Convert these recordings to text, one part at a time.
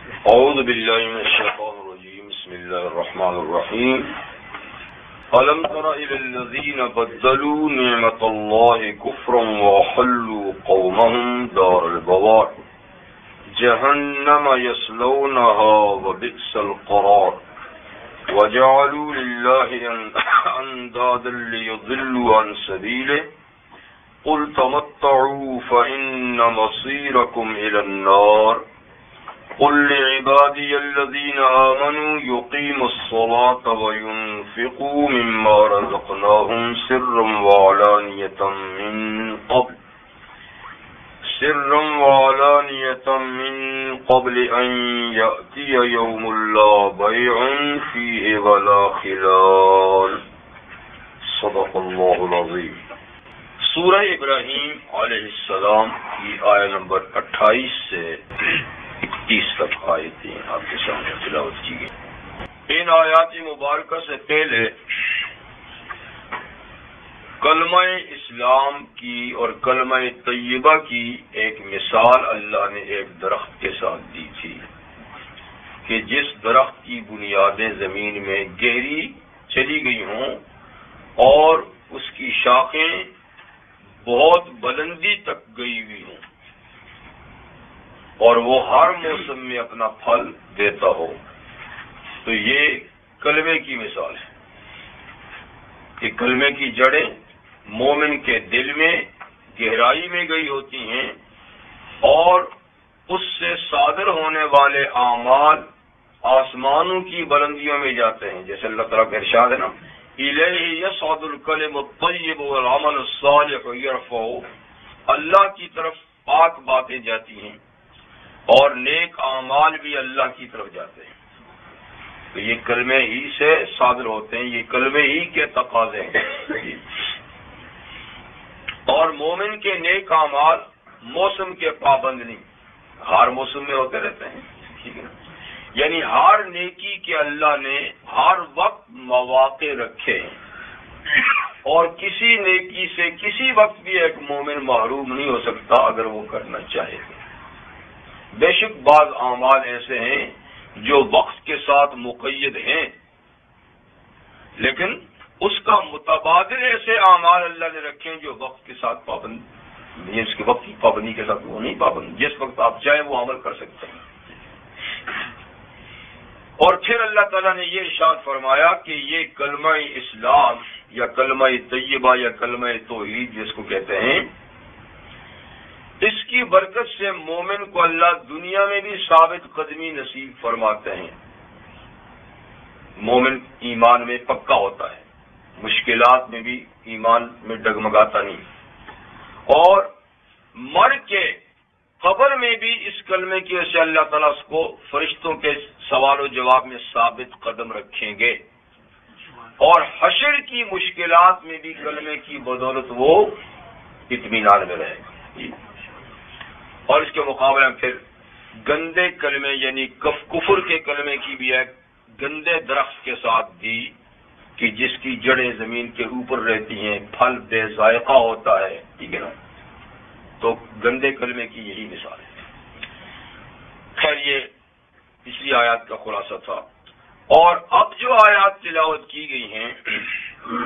اعوذ باللہ من الشیطان الرجیم بسم اللہ الرحمن الرحیم الم تر الی الذین بدلوا نعمت اللہ کفرا واحلوا قومهم دار البوار جہنم یصلونها وبئس القرار وجعلوا للہ اندادا لیضلوا عن سبیلہ قل تمتعوا فإن مصيركم إلى النار قل لعبادي الذين آمنوا يقيموا الصلاة وينفقوا مما رزقناهم سرا وعلانية من قبل أن يأتي يوم لا بيع فيه ولا خلال صدق الله العظيم۔ سورہ ابراہیم علیہ السلام کی آیت نمبر 28 سے 31 تک آیتیں آپ کے سامنے تلاوت کی گئی۔ ان آیات مبارکہ سے پہلے کلمہ اسلام کی اور کلمہ طیبہ کی ایک مثال اللہ نے ایک درخت کے ساتھ دی تھی کہ جس درخت کی بنیادیں زمین میں گہری چلی گئی ہوں اور اس کی شاخیں بہت بلندی تک گئی ہوئی ہوں اور وہ ہر موسم میں اپنا پھل دیتا ہو، تو یہ کلمے کی مثال ہے کہ کلمے کی جڑیں مومن کے دل میں گہرائی میں گئی ہوتی ہیں اور اس سے صادر ہونے والے اعمال آسمانوں کی بلندیوں میں جاتے ہیں، جیسے اللہ تعالیٰ کا ارشاد ہے نا الیہ یصعد الکلم الطیب والعمل الصالح یرفعہ، اللہ کی طرف پاک باتیں جاتی ہیں اور نیک اعمال بھی اللہ کی طرف جاتے ہیں، تو یہ کلمے ہی سے صادر ہوتے ہیں، یہ کلمے ہی کے تقاضے ہیں۔ اور مومن کے نیک اعمال موسم کے پابند نہیں، ہر موسم میں ہوتے رہتے ہیں، ٹھیک ہے نا، یعنی ہر نیکی کے اللہ نے ہر وقت مواقع رکھے اور کسی نیکی سے کسی وقت بھی ایک مومن محروم نہیں ہو سکتا اگر وہ کرنا چاہے۔ بے شک بعض اعمال ایسے ہیں جو وقت کے ساتھ مقید ہیں، لیکن اس کا متبادل ایسے اعمال اللہ نے رکھے ہیں جو وقت کے ساتھ پابند، اس کے وقت کی پابندی کے ساتھ وہ نہیں پابند، جس وقت آپ چاہیں وہ عمل کر سکتے ہیں۔ اور پھر اللہ تعالیٰ نے یہ ارشاد فرمایا کہ یہ کلمہ اسلام یا کلمہ طیبہ یا کلمہ توحید جس کو کہتے ہیں، اس کی برکت سے مومن کو اللہ دنیا میں بھی ثابت قدمی نصیب فرماتے ہیں، مومن ایمان میں پکا ہوتا ہے، مشکلات میں بھی ایمان میں ڈگمگاتا نہیں، اور مر کے قبر میں بھی اس کلمے کی وجہ سے اللہ تعالیٰ اس کو فرشتوں کے سوال و جواب میں ثابت قدم رکھیں گے، اور حشر کی مشکلات میں بھی کلمے کی بدولت وہ اطمینان میں رہے گا۔ اور اس کے مقابلے میں پھر گندے کلمے یعنی کفر کے کلمے کی بھی ایک گندے درخت کے ساتھ دی کہ جس کی جڑیں زمین کے اوپر رہتی ہیں، پھل بے ذائقہ ہوتا ہے، ٹھیک ہے نا، تو گندے کلمے کی یہی مثال ہے۔ خیر یہ پچھلی آیات کا خلاصہ تھا، اور اب جو آیات تلاوت کی گئی ہیں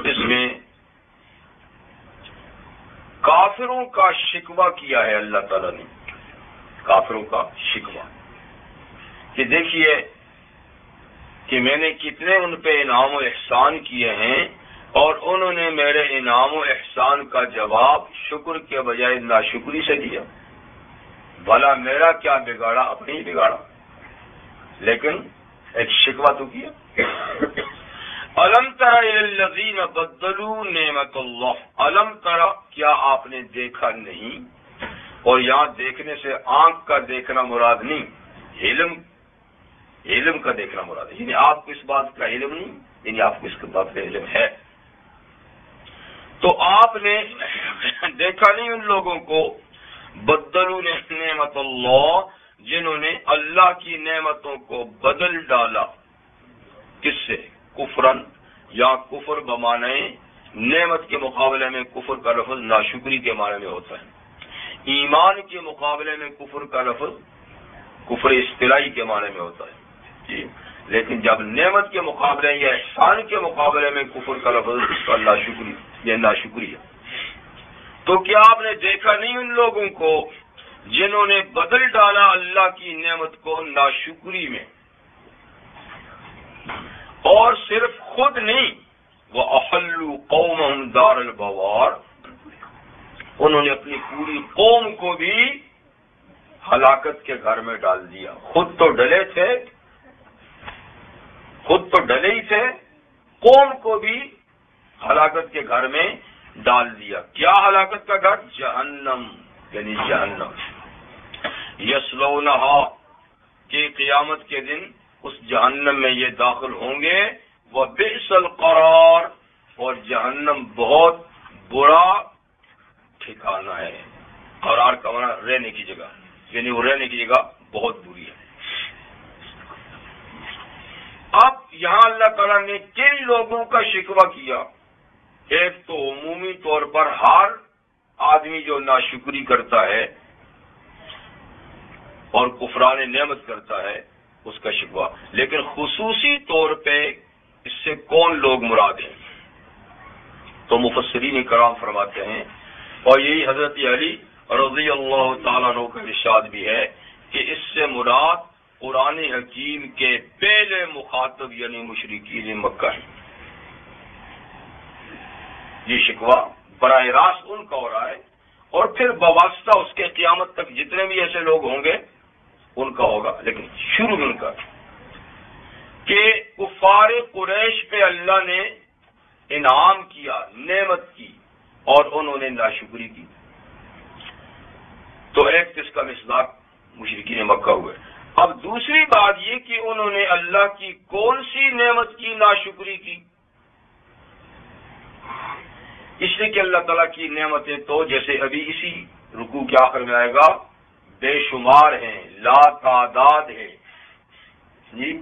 اس میں کافروں کا شکوہ کیا ہے اللہ تعالیٰ نے، کافروں کا شکوہ کہ دیکھیے کہ میں نے کتنے ان پہ انعام و احسان کیے ہیں اور انہوں نے میرے انعام و احسان کا جواب شکر کے بجائے ناشکری سے دیا، بھلا میرا کیا بگاڑا، اپنے ہی بگاڑا، لیکن ایک شکوہ تو کیا۔ الم تر الی الذین بدلوا نعمت اللہ، الم تر کیا آپ نے دیکھا نہیں، اور یہاں دیکھنے سے آنکھ کا دیکھنا مراد نہیں، علم کا دیکھنا مراد ہے، یعنی آپ کو اس بات کا علم نہیں، یعنی آپ کو اس بات کا علم ہے، تو آپ نے دیکھا نہیں ان لوگوں کو بدلوا نعمت اللہ جنہوں نے اللہ کی نعمتوں کو بدل ڈالا، کس سے؟ کفرن، یا کفر بمانے نعمت کے مقابلے میں کفر کا لفظ ناشکری کے معنی میں ہوتا ہے، ایمان کے مقابلے میں کفر کا لفظ کفر اصطلاحی کے معنی میں ہوتا ہے جی، لیکن جب نعمت کے مقابلے یا احسان کے مقابلے میں کفر کا لفظ، اس کا ناشکری ہے۔ تو کیا آپ نے دیکھا نہیں ان لوگوں کو جنہوں نے بدل ڈالا اللہ کی نعمت کو ناشکری میں، اور صرف خود نہیں، وَأَحَلُّوا قَوْمَهُمْ دَارَ الْبَوَارِ، انہوں نے اپنی پوری قوم کو بھی ہلاکت کے گھر میں ڈال دیا۔ خود تو ڈلے ہی تھے، قوم کو بھی ہلاکت کے گھر میں ڈال دیا۔ کیا ہلاکت کا گھر؟ جہنم، یعنی جہنم۔ یصلونہا، کہ قیامت کے دن اس جہنم میں یہ داخل ہوں گے۔ وبئس القرار، اور جہنم بہت برا ٹھکانہ ہے۔ قرار کا معنی رہنے کی جگہ، یعنی وہ رہنے کی جگہ بہت بری ہے۔ اب یہاں اللہ تعالیٰ نے کن لوگوں کا شکوہ کیا؟ ایک تو عمومی طور پر ہر آدمی جو ناشکری کرتا ہے اور کفران نعمت کرتا ہے اس کا شکوہ، لیکن خصوصی طور پہ اس سے کون لوگ مراد ہیں؟ تو مفسرین کرام فرماتے ہیں، اور یہی حضرت علی رضی اللہ تعالیٰ عنہ کا ارشاد بھی ہے کہ اس سے مراد قرآن حکیم کے پہلے مخاطب یعنی مشرکین مکہ ہیں۔ یہ شکوہ براہ راست ان کا ہو رہا ہے، اور پھر بواسطہ اس کے قیامت تک جتنے بھی ایسے لوگ ہوں گے ان کا ہوگا، لیکن شروع میں ان کا کہ کفار قریش پہ اللہ نے انعام کیا، نعمت کی، اور انہوں نے ناشکری کی۔ تو ایک اس کا مصداق مشرکین مکہ ہوئے۔ اب دوسری بات یہ کہ انہوں نے اللہ کی کون سی نعمت کی ناشکری کی؟ اس لیے کہ اللہ تعالیٰ کی نعمتیں تو جیسے ابھی اسی رکوع کے آخر میں آئے گا بے شمار ہیں، لا تعداد ہے جی۔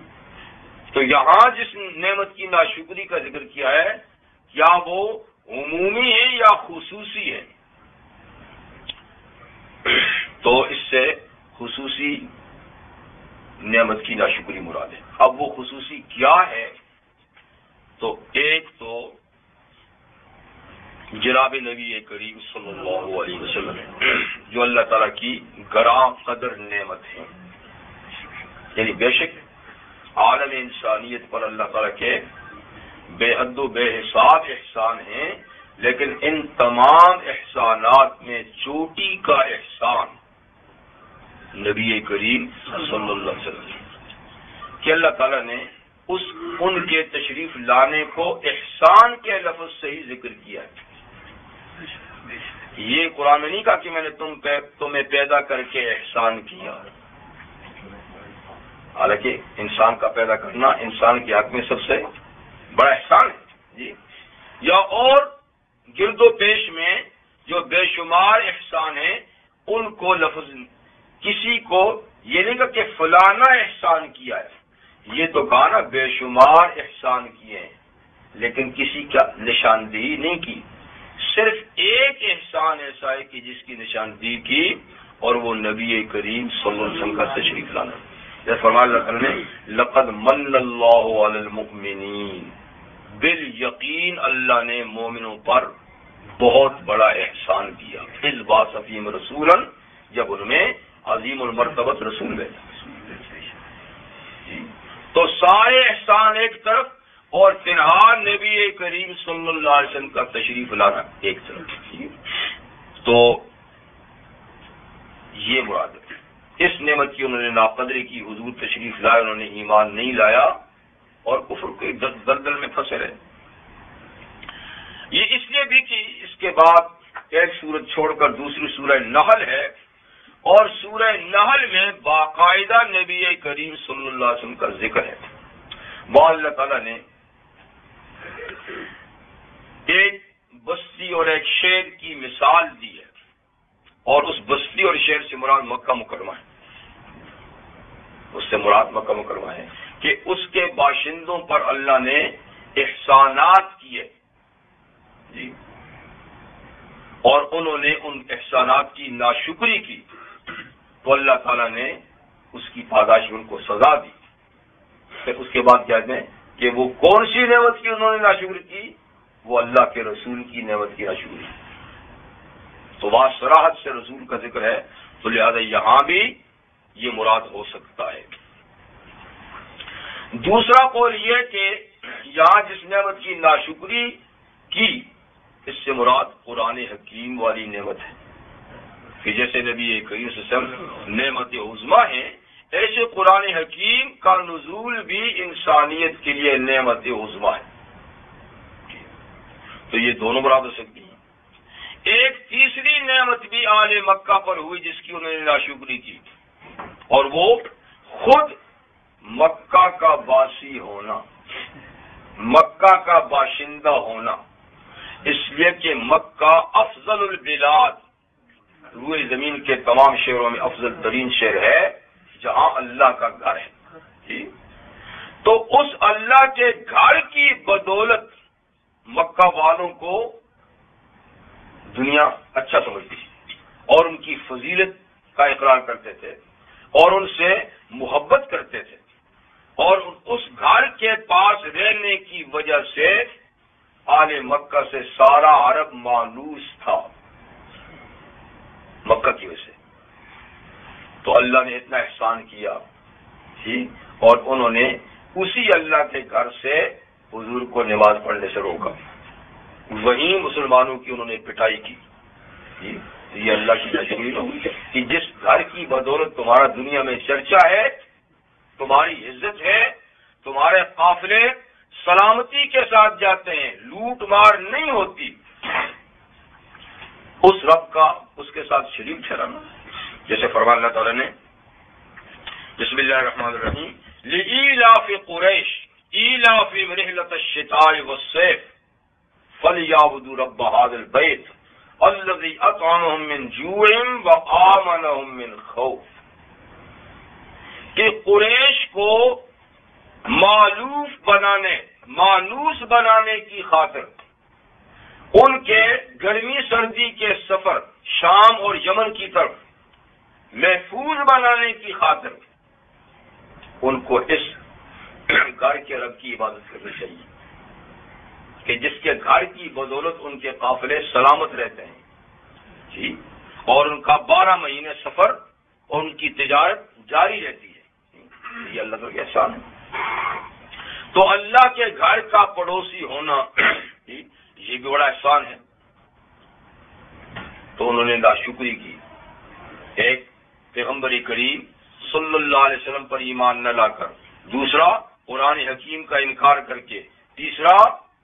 تو یہاں جس نعمت کی ناشکری کا ذکر کیا ہے، کیا وہ عمومی ہے یا خصوصی ہے؟ تو اس سے خصوصی نعمت کی ناشکری مراد ہے۔ اب وہ خصوصی کیا ہے؟ تو ایک تو جناب نبی کریم صلی اللہ علیہ وسلم ہے، جو اللہ تعالیٰ کی گراں قدر نعمت ہے۔ یعنی بے شک عالم انسانیت پر اللہ تعالیٰ کے بے حد و بے حساب احسان ہیں، لیکن ان تمام احسانات میں چوٹی کا احسان نبی کریم صلی اللہ علیہ وسلم کہ اللہ تعالیٰ نے ان کے تشریف لانے کو احسان کے لفظ سے ہی ذکر کیا ہے۔ یہ قرآن میں نہیں کہا کہ میں نے تمہیں پیدا کر کے احسان کیا، حالانکہ انسان کا پیدا کرنا انسان کے حق میں سب سے بڑا احسان ہے جی۔ یا اور گرد و پیش میں جو بے شمار احسان ہیں ان کو لفظ کسی کو یہ نہیں کہا کہ فلانا احسان کیا ہے، یہ تو کہا نا بے شمار احسان کیے ہیں، لیکن کسی کا نشاندہی نہیں کی۔ صرف ایک احسان ایسا ہے کہ جس کی نشاندہی کی، اور وہ نبی کریم صلی اللہ علیہ وسلم کا تشریف لانا۔ جیسے فرمایا اللہ تعالیٰ نے لقد من اللہ علی المؤمنین، بالیقین اللہ نے مومنوں پر بہت بڑا احسان کیا۔ اذ بعث فیہم رسولا، جب ان میں عظیم المرتبت رسول ہے تو سارے احسان ایک طرف، اور تنہا نبی کریم صلی اللہ علیہ وسلم کا تشریف لانا ایک طرف۔ تو یہ مراد ہے۔ اس نعمت کی انہوں نے ناقدری کی، حضور تشریف لائے، انہوں نے ایمان نہیں لایا اور کفر کے دلدل میں پھنسے رہے۔ یہ اس لیے بھی کہ اس کے بعد ایک سورت چھوڑ کر دوسری سورہ نحل ہے، اور سورہ نحل میں باقاعدہ نبی کریم صلی اللہ علیہ وسلم کا ذکر ہے۔ وہاں اللہ تعالیٰ نے ایک بستی اور ایک شہر کی مثال دی ہے، اور اس بستی اور شہر سے مراد مکہ مکرمہ ہے۔ اس سے مراد مکہ مکرمہ ہے کہ اس کے باشندوں پر اللہ نے احسانات کیے جی، اور انہوں نے ان احسانات کی ناشکری کی، تو اللہ تعالیٰ نے اس کی پاداش ان کو سزا دی. پھر اس کے بعد کہتے ہیں کہ وہ کون سی نعمت کی انہوں نے ناشکری کی؟ وہ اللہ کے رسول کی نعمت کی ناشکری. تو وہاں صراحت سے رسول کا ذکر ہے، تو لہذا یہاں بھی یہ مراد ہو سکتا ہے. دوسرا قول یہ کہ یہاں جس نعمت کی ناشکری کی اس سے مراد قرآن حکیم والی نعمت ہے کہ جیسے نبی کریم صلی اللہ علیہ وسلم نعمت عظمیٰ ہیں، ایسے قرآن حکیم کا نزول بھی انسانیت کے لیے نعمت عظمیٰ ہے. تو یہ دونوں مراد ہو سکتی ہیں. ایک تیسری نعمت بھی آل مکہ پر ہوئی جس کی انہوں نے ناشکری کی، اور وہ خود مکہ کا باسی ہونا، مکہ کا باشندہ ہونا، اس لیے کہ مکہ افضل البلاد، روئے زمین کے تمام شہروں میں افضل ترین شہر ہے جہاں اللہ کا گھر ہے. تو اس اللہ کے گھر کی بدولت مکہ والوں کو دنیا اچھا سمجھتی تھی اور ان کی فضیلت کا اقرار کرتے تھے اور ان سے محبت کرتے تھے، اور اس گھر کے پاس رہنے کی وجہ سے آل مکہ سے سارا عرب مانوس تھا مکہ کی وجہ سے. تو اللہ نے اتنا احسان کیا اور انہوں نے اسی اللہ کے گھر سے حضور کو نماز پڑھنے سے روکا، وہیں مسلمانوں کی انہوں نے پٹائی کی. یہ اللہ کی تجویز ہوئی کہ جس گھر کی بدولت تمہارا دنیا میں چرچا ہے، تمہاری عزت ہے، تمہارے قافلے سلامتی کے ساتھ جاتے ہیں، لوٹ مار نہیں ہوتی، اس رب کا اس کے ساتھ شریک ٹھہرانا. جیسے فرمان اللہ تعالیٰ نے بسم اللہ الرحمن الرحیم لإیلاف قریش ایلافہم رحلۃ الشتاء والصیف فلیعبدوا رب هذا البیت الذی اطعمهم من جوع وآمنهم من خوف. کہ قریش کو مانوس بنانے کی خاطر ان کے گرمی سردی کے سفر شام اور یمن کی طرف محفوظ بنانے کی خاطر ان کو اس گھر کے رب کی عبادت کرنی چاہیے کہ جس کے گھر کی بدولت ان کے قافلے سلامت رہتے ہیں اور ان کا 12 مہینے سفر اور ان کی تجارت جاری رہتی ہے. یہ اللہ کا احسان ہے. تو اللہ کے گھر کا پڑوسی ہونا یہ بھی بڑا احسان ہے. تو انہوں نے ناشکری کی، ایک پیغمبر کریم صلی اللہ علیہ وسلم پر ایمان نہ لا کر، دوسرا قرآن حکیم کا انکار کر کے، تیسرا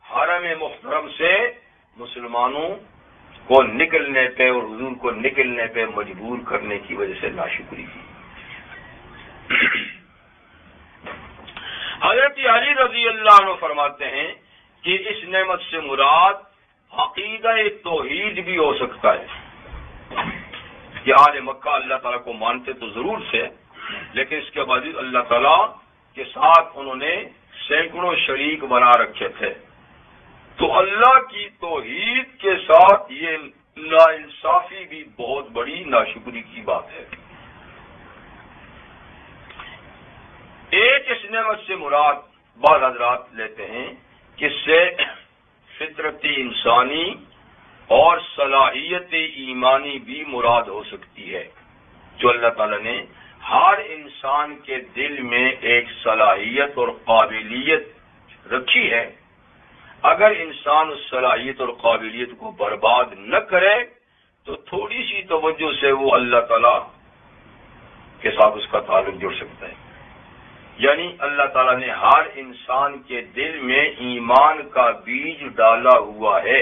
حرم محترم سے مسلمانوں کو نکلنے پہ اور حضور کو نکلنے پہ مجبور کرنے کی وجہ سے ناشکری کی. حضرت علی رضی اللہ عنہ فرماتے ہیں کہ اس نعمت سے مراد عقیدہ توحید بھی ہو سکتا ہے کہ آل مکہ اللہ تعالیٰ کو مانتے تو ضرور تھے، لیکن اس کے بعد اللہ تعالیٰ کے ساتھ انہوں نے سینکڑوں شریک بنا رکھے تھے. تو اللہ کی توحید کے ساتھ یہ ناانصافی بھی بہت بڑی ناشکری کی بات ہے. ایک اس نعمت سے مراد بعض حضرات لیتے ہیں کہ اس سے فطرتی انسانی اور صلاحیت ایمانی بھی مراد ہو سکتی ہے، جو اللہ تعالیٰ نے ہر انسان کے دل میں ایک صلاحیت اور قابلیت رکھی ہے. اگر انسان اس صلاحیت اور قابلیت کو برباد نہ کرے تو تھوڑی سی توجہ سے وہ اللہ تعالیٰ کے ساتھ اس کا تعلق جڑ سکتا ہے. یعنی اللہ تعالیٰ نے ہر انسان کے دل میں ایمان کا بیج ڈالا ہوا ہے،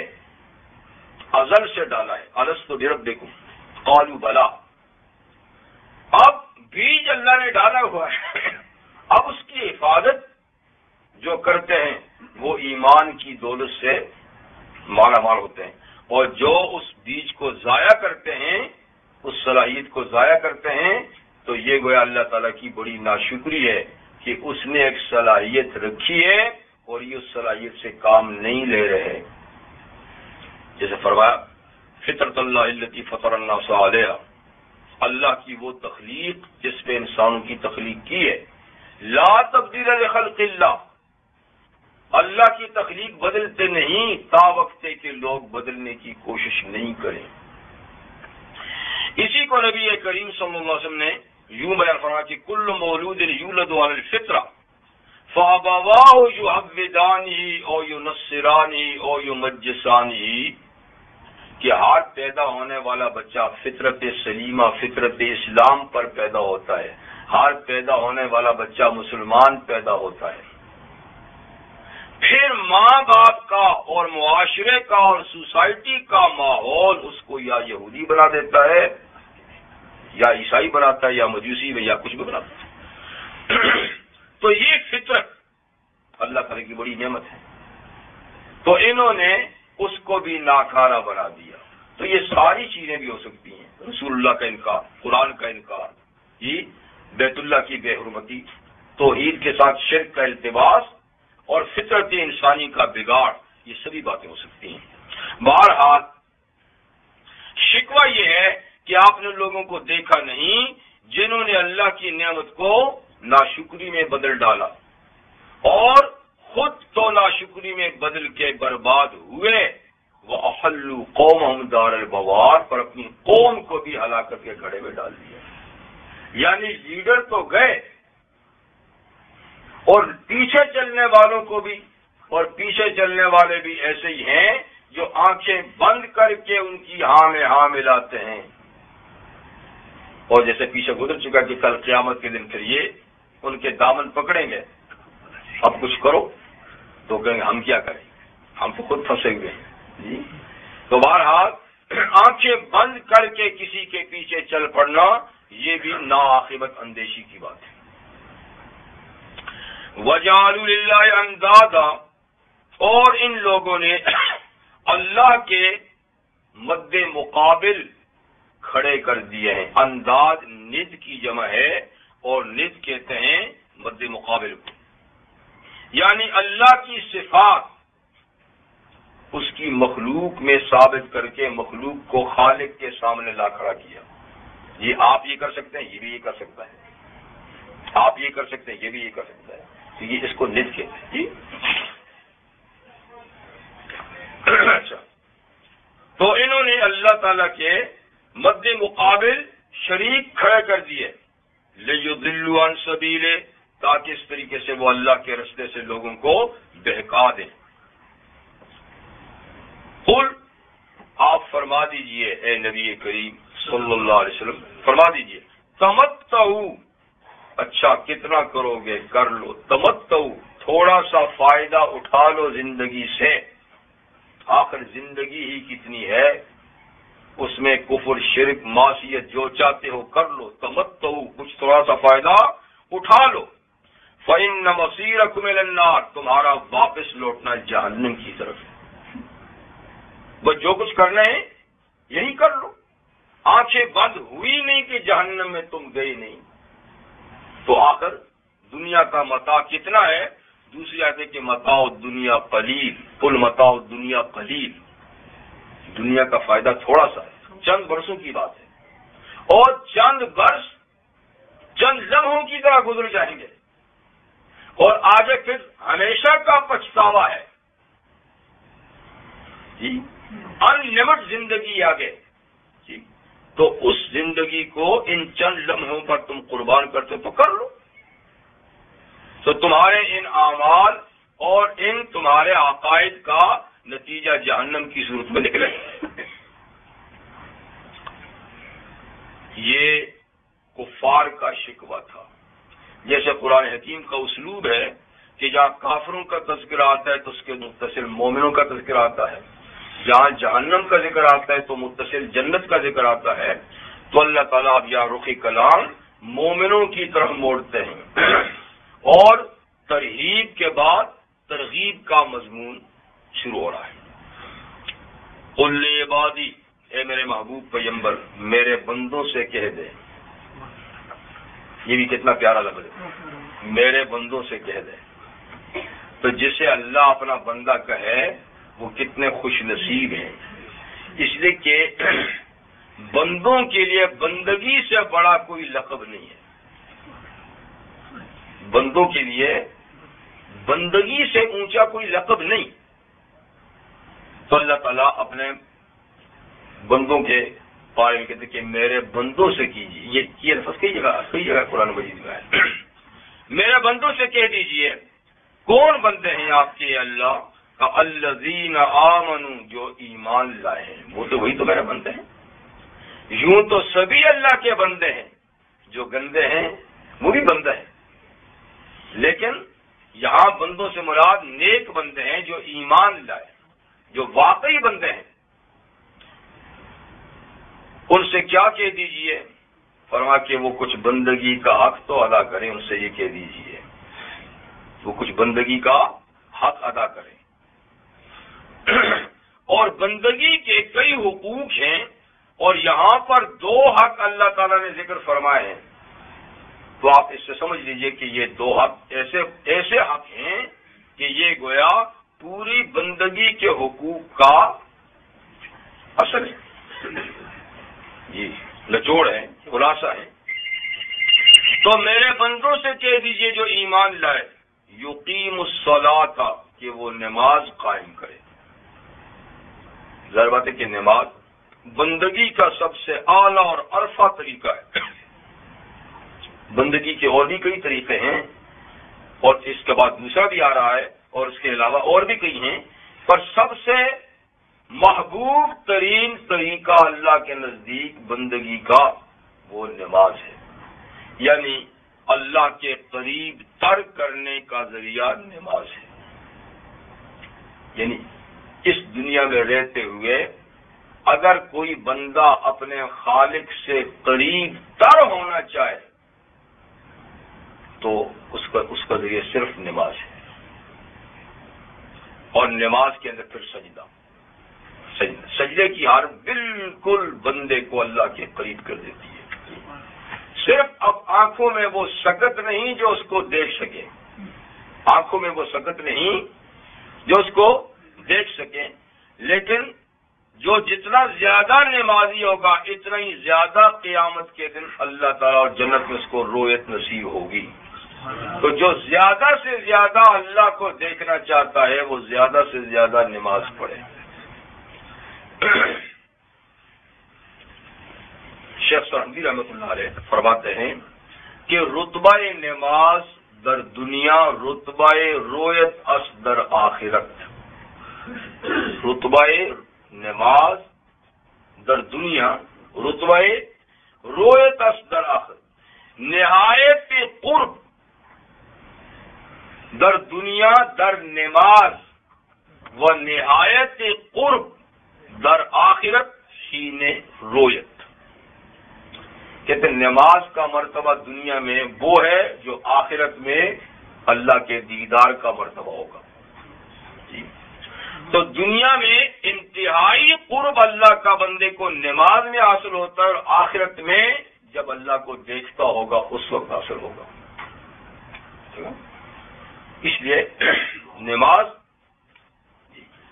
ازل سے ڈالا ہے. الستو بربکم قالوا بلا. اب بیج اللہ نے ڈالا ہوا ہے، اب اس کی حفاظت جو کرتے ہیں وہ ایمان کی دولت سے مالا مال ہوتے ہیں، اور جو اس بیج کو ضائع کرتے ہیں، اس صلاحیت کو ضائع کرتے ہیں، تو یہ گویا اللہ تعالیٰ کی بڑی ناشکری ہے کہ اس نے ایک صلاحیت رکھی ہے اور یہ اس صلاحیت سے کام نہیں لے رہے. جیسے فرمایا فطرت اللہ التی فطر الناس علیہا اللہ کی وہ تخلیق جس پہ انسانوں کی تخلیق کی ہے. لا تبدیل لخلق اللہ، اللہ کی تخلیق بدلتے نہیں تا وقتے کہ لوگ بدلنے کی کوشش نہیں کریں. اسی کو نبی کریم صلی اللہ علیہ وسلم نے یوں بیان فرمایا کہ کل مولود یولد علی الفطرہ فابواہ یحودانہ او ینصرانہ او یمجسانہ، کہ ہر پیدا ہونے والا بچہ فطرت سلیمہ فطرت اسلام پر پیدا ہوتا ہے، ہر پیدا ہونے والا بچہ مسلمان پیدا ہوتا ہے. پھر ماں باپ کا اور معاشرے کا اور سوسائٹی کا ماحول اس کو یا یہودی بنا دیتا ہے یا عیسائی بناتا ہے یا مجوسی یا کچھ بھی بناتا ہے. تو یہ فطرت اللہ تعالی کی بڑی نعمت ہے. تو انہوں نے اس کو بھی ناکارہ بنا دیا. تو یہ ساری چیزیں بھی ہو سکتی ہیں، رسول اللہ کا انکار، قرآن کا انکار، یہ بیت اللہ کی بے حرمتی، توحید کے ساتھ شرک کا التباس اور فطرت انسانی کا بگاڑ، یہ سبھی باتیں ہو سکتی ہیں. بہرحال شکوہ یہ ہے کہ آپ نے لوگوں کو دیکھا نہیں جنہوں نے اللہ کی نعمت کو ناشکری میں بدل ڈالا اور خود تو ناشکری میں بدل کے برباد ہوئے. وَأَحَلُّوا قَوْمَهُمْ دَارَ الْبَوَارِ، پر اپنی قوم کو بھی ہلاکت کے گھڑے میں ڈال دیا. یعنی لیڈر تو گئے اور پیچھے چلنے والوں کو بھی، اور پیچھے چلنے والے بھی ایسے ہی ہیں جو آنکھیں بند کر کے ان کی ہاں میں ہاں ملاتے ہیں. اور جیسے پیچھے گزر چکا کہ کل قیامت کے دن پھر یہ ان کے دامن پکڑیں گے، اب کچھ کرو تو کہیں گے ہم کیا کریں، ہم تو خود پھنسے ہوئے ہیں. جی تو بہرحال آنکھیں بند کر کے کسی کے پیچھے چل پڑنا یہ بھی ناعاقبت اندیشی کی بات ہے. وَجَعَلُوا لِلَّهِ أَنْدَادًا، اور ان لوگوں نے اللہ کے مد مقابل کھڑے کر دیے ہیں. انداز ند کی جمع ہے اور ند کہتے ہیں مد مقابل کو، یعنی اللہ کی صفات اس کی مخلوق میں ثابت کر کے مخلوق کو خالق کے سامنے لا کھڑا کیا. یہ آپ یہ کر سکتے ہیں، یہ بھی یہ کر سکتا ہے، آپ یہ کر سکتے ہیں، یہ بھی یہ کر سکتا ہے. تو یہ اس کو ند کہتے ہیں. جی اچھا، تو انہوں نے اللہ تعالی کے مد مقابل شریک کھڑے کر دیے. لِيُضِلُّوا عَن سَبِيلِهِ، تاکہ اس طریقے سے وہ اللہ کے رستے سے لوگوں کو بہکا دیں. قل، آپ فرما دیجئے اے نبی کریم صلی اللہ علیہ وسلم، فرما دیجئے تمتعوا، اچھا کتنا کرو گے کر لو، تمتعوا تھوڑا سا فائدہ اٹھا لو زندگی سے، آخر زندگی ہی کتنی ہے، اس میں کفر شرک معصیت جو چاہتے ہو کر لو. تمتعوا، کچھ تھوڑا سا فائدہ اٹھا لو. فإن مصيركم إلى النار، تمہارا واپس لوٹنا جہنم کی طرف ہے. بس جو کچھ کرنا ہے یہی کر لو. آنکھیں بند ہوئی نہیں کہ جہنم میں تم گئے نہیں. تو آخر دنیا کا متاع کتنا ہے، دوسری آیت ہے کہ متاع دنیا قلیل، قل متاع دنیا قلیل، دنیا کا فائدہ تھوڑا سا ہے، چند برسوں کی بات ہے، اور چند برس چند لمحوں کی طرح گزر جائیں گے، اور آگے پھر ہمیشہ کا پچھتاوا ہے. جی ان لمٹ زندگی آگے. جی تو اس زندگی کو ان چند لمحوں پر تم قربان کرتے تو کر لو. تو تمہارے ان اعمال اور ان تمہارے عقائد کا نتیجہ جہنم کی صورت میں نکلے. یہ کفار کا شکوہ تھا. جیسے قرآن حکیم کا اسلوب ہے کہ جہاں کافروں کا تذکرہ آتا ہے تو اس کے متصل مومنوں کا تذکرہ آتا ہے، جہاں جہنم کا ذکر آتا ہے تو متصل جنت کا ذکر آتا ہے. تو اللہ تعالیٰ اب یا رخ کلام مومنوں کی طرف موڑتے ہیں اور ترغیب کے بعد ترغیب کا مضمون شروع ہو رہا ہے. قل لعبادی، اے میرے محبوب پیغمبر میرے بندوں سے کہہ دے. یہ بھی کتنا پیارا لفظ ہے، میرے بندوں سے کہہ دے. تو جسے اللہ اپنا بندہ کہے وہ کتنے خوش نصیب ہیں. اس لیے کہ بندوں کے لیے بندگی سے بڑا کوئی لقب نہیں ہے. بندوں کے لیے بندگی سے اونچا کوئی لقب نہیں. تو اللہ تعالیٰ اپنے بندوں کے بارے میں کہتے کہ میرے بندوں سے کیجیے. یہ لفظ کئی جگہ قرآن مجید میں ہے. میرے بندوں سے کہہ دیجئے. کون بندے ہیں آپ کے اللہ کا؟ الذین آمنوا، جو ایمان لائے ہیں. وہ تو وہی تو میرے بندے ہیں. یوں تو سبھی اللہ کے بندے ہیں، جو گندے ہیں وہ بھی بندے ہیں، لیکن یہاں بندوں سے مراد نیک بندے ہیں جو ایمان لائے، جو واقعی بندے ہیں. ان سے کیا کہہ دیجئے؟ فرما کہ وہ کچھ بندگی کا حق تو ادا کریں. ان سے یہ کہہ دیجئے وہ کچھ بندگی کا حق ادا کریں. اور بندگی کے کئی حقوق ہیں، اور یہاں پر 2 حق اللہ تعالیٰ نے ذکر فرمائے ہیں. تو آپ اس سے سمجھ لیجئے کہ یہ 2 حق ایسے حق ہیں کہ یہ گویا پوری بندگی کے حقوق کا اصل ہے، جی نچوڑ ہے، خلاصہ ہے. تو میرے بندوں سے کہہ دیجئے جو ایمان لائے، یقیم الصلاۃ، کہ وہ نماز قائم کرے. ظاہر بات ہے کہ نماز بندگی کا سب سے اعلیٰ اور عرفہ طریقہ ہے. بندگی کے اور بھی کئی طریقے ہیں، اور اس کے بعد دوسرا بھی آ رہا ہے، اور اس کے علاوہ اور بھی کئی ہیں، پر سب سے محبوب ترین طریقہ اللہ کے نزدیک بندگی کا وہ نماز ہے. یعنی اللہ کے قریب تر کرنے کا ذریعہ نماز ہے. یعنی اس دنیا میں رہتے ہوئے اگر کوئی بندہ اپنے خالق سے قریب تر ہونا چاہے تو اس کا ذریعہ صرف نماز ہے. اور نماز کے اندر پھر سجدے کی حالت بالکل بندے کو اللہ کے قریب کر دیتی ہے. صرف اب آنکھوں میں وہ سکت نہیں جو اس کو دیکھ سکے، آنکھوں میں وہ سکت نہیں جو اس کو دیکھ سکے، لیکن جو جتنا زیادہ نمازی ہوگا اتنا ہی زیادہ قیامت کے دن اللہ تعالیٰ اور جنت میں اس کو رویت نصیب ہوگی. تو جو زیادہ سے زیادہ اللہ کو دیکھنا چاہتا ہے وہ زیادہ سے زیادہ نماز پڑھے. شیخ سعدی رحمۃ اللہ علیہ فرماتے ہیں کہ رتبہ نماز در دنیا رتبہ رویت اس در آخرت. رتبہ نماز در دنیا رتبہ رویت اس در آخرت. نہایت قرب در دنیا در نماز و نہایت قرب در آخرت حین رویت. کہتے ہیں نماز کا مرتبہ دنیا میں وہ ہے جو آخرت میں اللہ کے دیدار کا مرتبہ ہوگا. جی تو دنیا میں انتہائی قرب اللہ کا بندے کو نماز میں حاصل ہوتا ہے، اور آخرت میں جب اللہ کو دیکھتا ہوگا اس وقت حاصل ہوگا. اس لیے نماز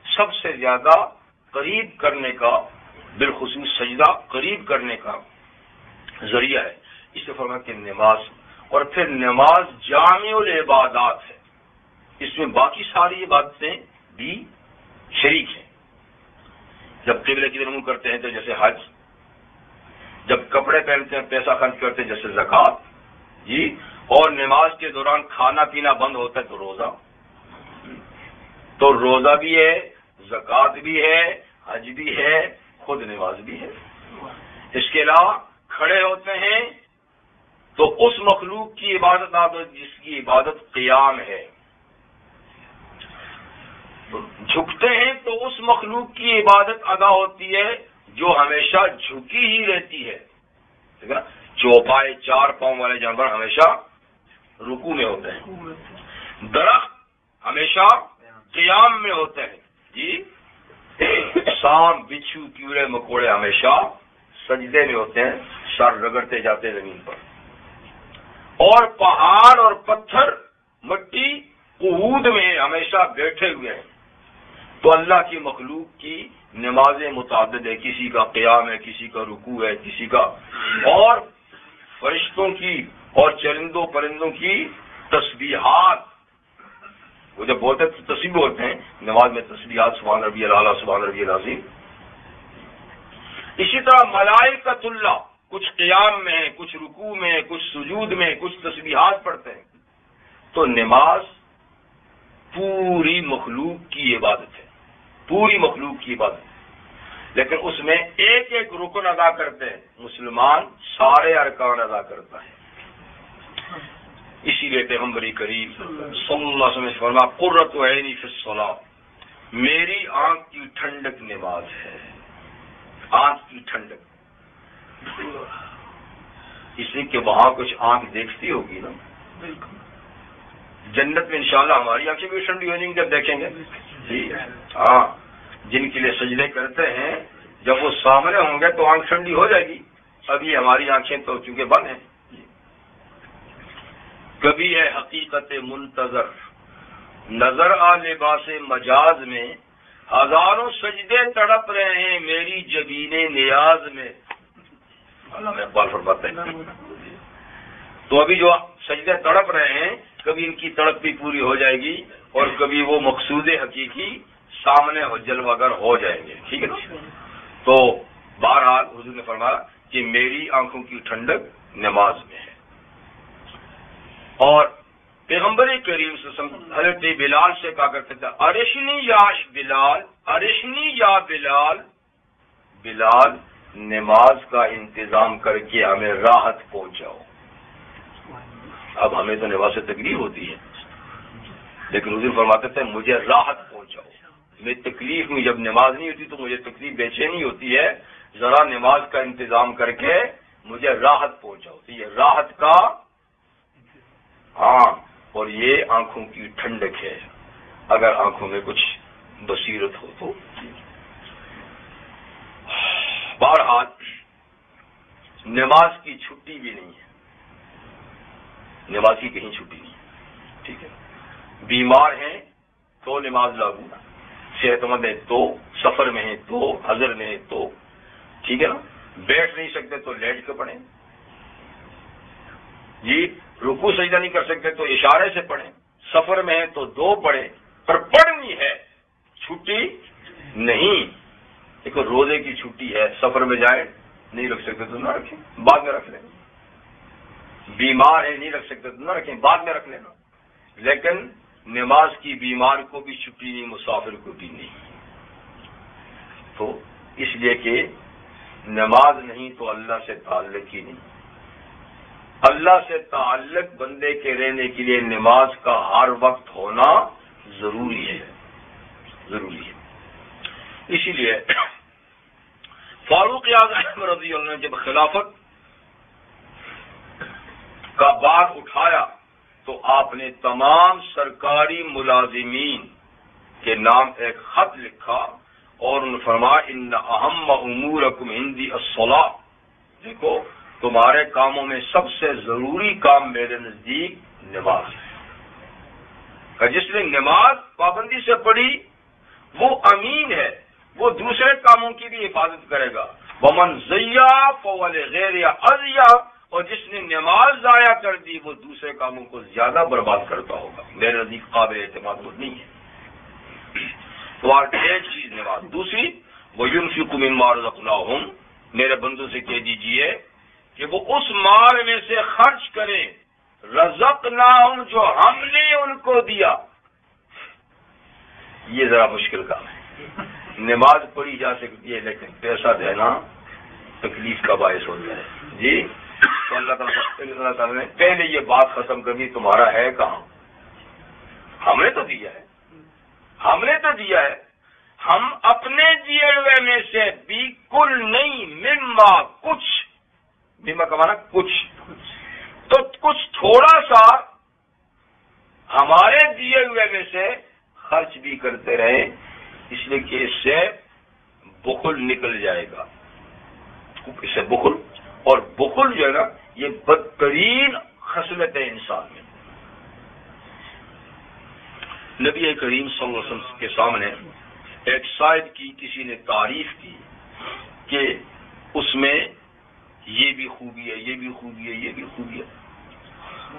سب سے زیادہ قریب کرنے کا، بالخصوص سجدہ قریب کرنے کا ذریعہ ہے. اس سے فرمایا کہ نماز، اور پھر نماز جامع العبادات ہے. اس میں باقی ساری عبادتیں بھی شریک ہیں. جب قبلے کی طرف منہ کرتے ہیں تو جیسے حج، جب کپڑے پہنتے ہیں پیسہ خرچ کرتے ہیں جیسے زکوٰۃ، جی اور نماز کے دوران کھانا پینا بند ہوتا ہے تو روزہ. تو روزہ بھی ہے، زکوٰۃ بھی ہے، حج بھی ہے، خود نماز بھی ہے. اس کے علاوہ کھڑے ہوتے ہیں تو اس مخلوق کی عبادت نہ دو جس کی عبادت قیام ہے. جھکتے ہیں تو اس مخلوق کی عبادت ادا ہوتی ہے جو ہمیشہ جھکی ہی رہتی ہے. ٹھیک ہے نا؟ چوپائے 4 پاؤں والے جانور ہمیشہ رکوع میں ہوتے ہیں، درخت ہمیشہ قیام میں ہوتے ہیں. جی سانپ، بچھو، کیڑے مکوڑے ہمیشہ سجدے میں ہوتے ہیں، سر رگڑتے جاتے زمین پر. اور پہاڑ اور پتھر، مٹی قعود میں ہمیشہ بیٹھے ہوئے ہیں. تو اللہ کی مخلوق کی نمازیں متعدد ہے، کسی کا قیام ہے، کسی کا رکوع ہے، کسی کا، اور فرشتوں کی اور چرندوں پرندوں کی تسبیحات، وہ جب بولتے ہیں تو تسبیح ہوتے ہیں نماز میں، تسبیحات سبحان ربی الاعلیٰ سبحان ربی العظیم۔ اسی طرح ملائکۃ اللہ کچھ قیام میں، کچھ رکوع میں، کچھ سجود میں، کچھ تسبیحات پڑھتے ہیں۔ تو نماز پوری مخلوق کی عبادت ہے، پوری مخلوق کی عبادت ہے، لیکن اس میں ایک ایک رکن ادا کرتے ہیں، مسلمان سارے ارکان ادا کرتا ہے۔ اسی لیے پیغمبر کریم صلی اللہ علیہ وسلم نے فرمایا قرۃ عینی فی الصلاۃ، میری آنکھ کی ٹھنڈک نماز ہے، آنکھ کی ٹھنڈک، اس لیے کہ وہاں کچھ آنکھ دیکھتی ہوگی نا، جنت میں انشاءاللہ ہماری آنکھیں بھی ٹھنڈی ہو جائیں گی جب دیکھیں گے، جی ہاں، جن کے لیے سجدے کرتے ہیں جب وہ سامنے ہوں گے تو آنکھ ٹھنڈی ہو جائے گی، ابھی ہماری آنکھیں تو چونکہ بند ہیں۔ کبھی ہے حقیقت منتظر، نظر آ لباس مجاز میں، ہزاروں سجدے تڑپ رہے ہیں میری جبین نیاز میں، اللہ میں اقبال فرماتے ہیں۔ تو ابھی جو سجدے تڑپ رہے ہیں، کبھی ان کی تڑپ بھی پوری ہو جائے گی اور کبھی وہ مقصود حقیقی سامنے جلوہ گر ہو جائیں گے، ٹھیک ہے۔ تو بہرحال حضور نے فرمایا کہ میری آنکھوں کی ٹھنڈک نماز میں ہے۔ اور پیغمبر کریم صلی اللہ علیہ وسلم حضرت بلال سے کہا کرتے تھے ارشنی یا بلال، ارشنی یا بلال، بلال نماز کا انتظام کر کے ہمیں راحت پہنچاؤ۔ اب ہمیں تو نماز سے تکلیف ہوتی ہے، لیکن حضور فرماتے تھے مجھے راحت پہنچاؤ، میں تکلیف میں جب نماز نہیں ہوتی تو مجھے تکلیف بے چینی ہوتی ہے، ذرا نماز کا انتظام کر کے مجھے راحت پہنچاؤ۔ تو یہ راحت کا، ہاں، اور یہ آنکھوں کی ٹھنڈک ہے اگر آنکھوں میں کچھ بصیرت ہو تو۔ بہرحال نماز کی چھٹی بھی نہیں ہے، نماز کی کہیں چھٹی نہیں ہے، ٹھیک ہے۔ بیمار ہیں تو نماز لاگو، صحت مند ہے تو، سفر میں ہے تو، حضر میں ہے تو، ٹھیک ہے نا، بیٹھ نہیں سکتے تو لیٹ کے پڑھیں، جی رکوع سجدہ نہیں کر سکتے تو اشارے سے پڑھیں، سفر میں ہے تو دو پڑھیں، پر پڑھنی ہے، چھٹی نہیں۔ دیکھو روزے کی چھٹی ہے، سفر میں جائیں نہیں رکھ سکتے تو نہ رکھیں، بعد میں رکھ لیں، بیمار ہے نہیں رکھ سکتے تو نہ رکھیں، بعد میں رکھ لینا، لیکن نماز کی بیمار کو بھی چھٹی نہیں، مسافر کو بھی نہیں۔ تو اس لیے کہ نماز نہیں تو اللہ سے تعلق ہی نہیں، اللہ سے تعلق بندے کے رہنے کے لیے نماز کا ہر وقت ہونا ضروری ہے، ضروری ہے۔ اسی لیے فاروق اعظم رضی اللہ عنہ جب خلافت کا بار اٹھایا تو آپ نے تمام سرکاری ملازمین کے نام ایک خط لکھا اور انہوں نے فرمایا ان اہم امورکم عندی الصلاۃ، دیکھو تمہارے کاموں میں سب سے ضروری کام میرے نزدیک نماز ہے، کہ جس نے نماز پابندی سے پڑھی وہ امین ہے، وہ دوسرے کاموں کی بھی حفاظت کرے گا۔ ومن ضیع فولغیر اضیع، اور جس نے نماز ضائع کر دی وہ دوسرے کاموں کو زیادہ برباد کرتا ہوگا، میرے نزدیک قابل اعتماد وہ نہیں ہے۔ تو ایک چیز نماز، دوسری وَيُنْفِقُ مِمَّا رَزَقْنَاهُمْ، میرے بندوں سے کہہ دیجئے کہ وہ اس مال میں سے خرچ کریں رزقناہم، جو ہم نے ان کو دیا۔ یہ ذرا مشکل کام ہے، نماز پڑھی جا سکتی ہے لیکن پیسہ دینا تکلیف کا باعث ہوتا ہے، جی۔ تو اللہ تعالیٰ نے پہلے یہ بات ختم کر دی، تمہارا ہے کہاں؟ ہم نے تو دیا ہے، ہم نے تو دیا ہے، ہم اپنے دیے ہوئے میں سے بالکل نہیں، مما کچھ، مما کا معنی کچھ، تو کچھ تھوڑا سا ہمارے دیے ہوئے میں سے خرچ بھی کرتے رہے، اس لیے کہ اس سے بخل نکل جائے گا، اس سے بخل، اور بخل جو ہے نا یہ بدترین خصلت ہے انسان میں۔ نبی کریم صلی اللہ علیہ وسلم کے سامنے ایک شاعر کی کسی نے تعریف کی کہ اس میں یہ بھی خوبی ہے، یہ بھی خوبی ہے، یہ بھی خوبی ہے،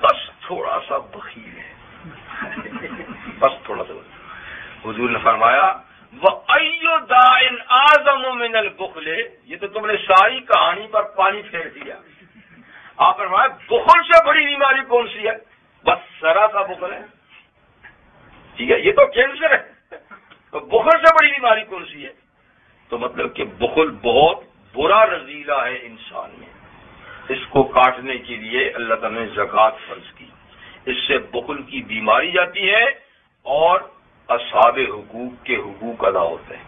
بس تھوڑا سا بخیل ہے، بس تھوڑا سا بخیل۔ حضور نے فرمایا وَأَيُّ دَاءٍ أَعْظَمُ مِنَ الْبُخْلِ، یہ تو تم نے ساری کہانی پر پانی پھیر دیا۔ آپ نے فرمایا بخل سے بڑی بیماری کون سی ہے؟ بس ذرا سا بخل ہے، ٹھیک ہے، یہ تو کینسر ہے، تو بخل سے بڑی بیماری کون سی ہے؟ تو مطلب کہ بخل بہت برا رذیلہ ہے انسان میں، اس کو کاٹنے کے لیے اللہ تعالیٰ نے زکوٰۃ فرض کی، اس سے بخل کی بیماری جاتی ہے اور اصحاب حقوق کے حقوق ادا ہوتے ہیں۔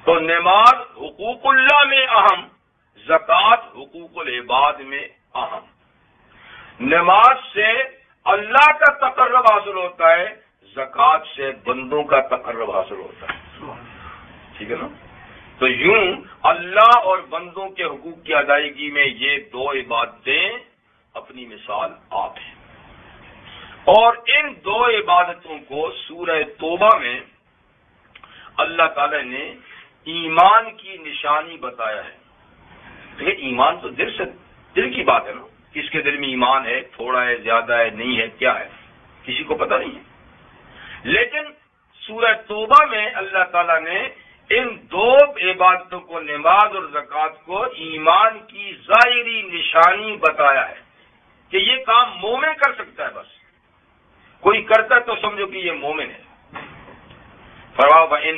تو نماز حقوق اللہ میں اہم، زکوٰۃ حقوق العباد میں اہم۔ نماز سے اللہ کا تقرب حاصل ہوتا ہے، زکوٰۃ سے بندوں کا تقرب حاصل ہوتا ہے، ٹھیک ہے نا؟ تو یوں اللہ اور بندوں کے حقوق کی ادائیگی میں یہ دو عبادتیں اپنی مثال آپ ہیں، اور ان دو عبادتوں کو سورہ توبہ میں اللہ تعالی نے ایمان کی نشانی بتایا ہے۔ دیکھیں ایمان تو دل کی بات ہے نا، کس کے دل میں ایمان ہے، تھوڑا ہے، زیادہ ہے، نہیں ہے، کیا ہے، کسی کو پتہ نہیں ہے۔ لیکن سورہ توبہ میں اللہ تعالیٰ نے ان دو عبادتوں کو، نماز اور زکوٰۃ کو، ایمان کی ظاہری نشانی بتایا ہے کہ یہ کام مومن کر سکتا ہے، بس کوئی کرتا ہے تو سمجھو کہ یہ مومن ہے۔ فرمایا وَإِنْ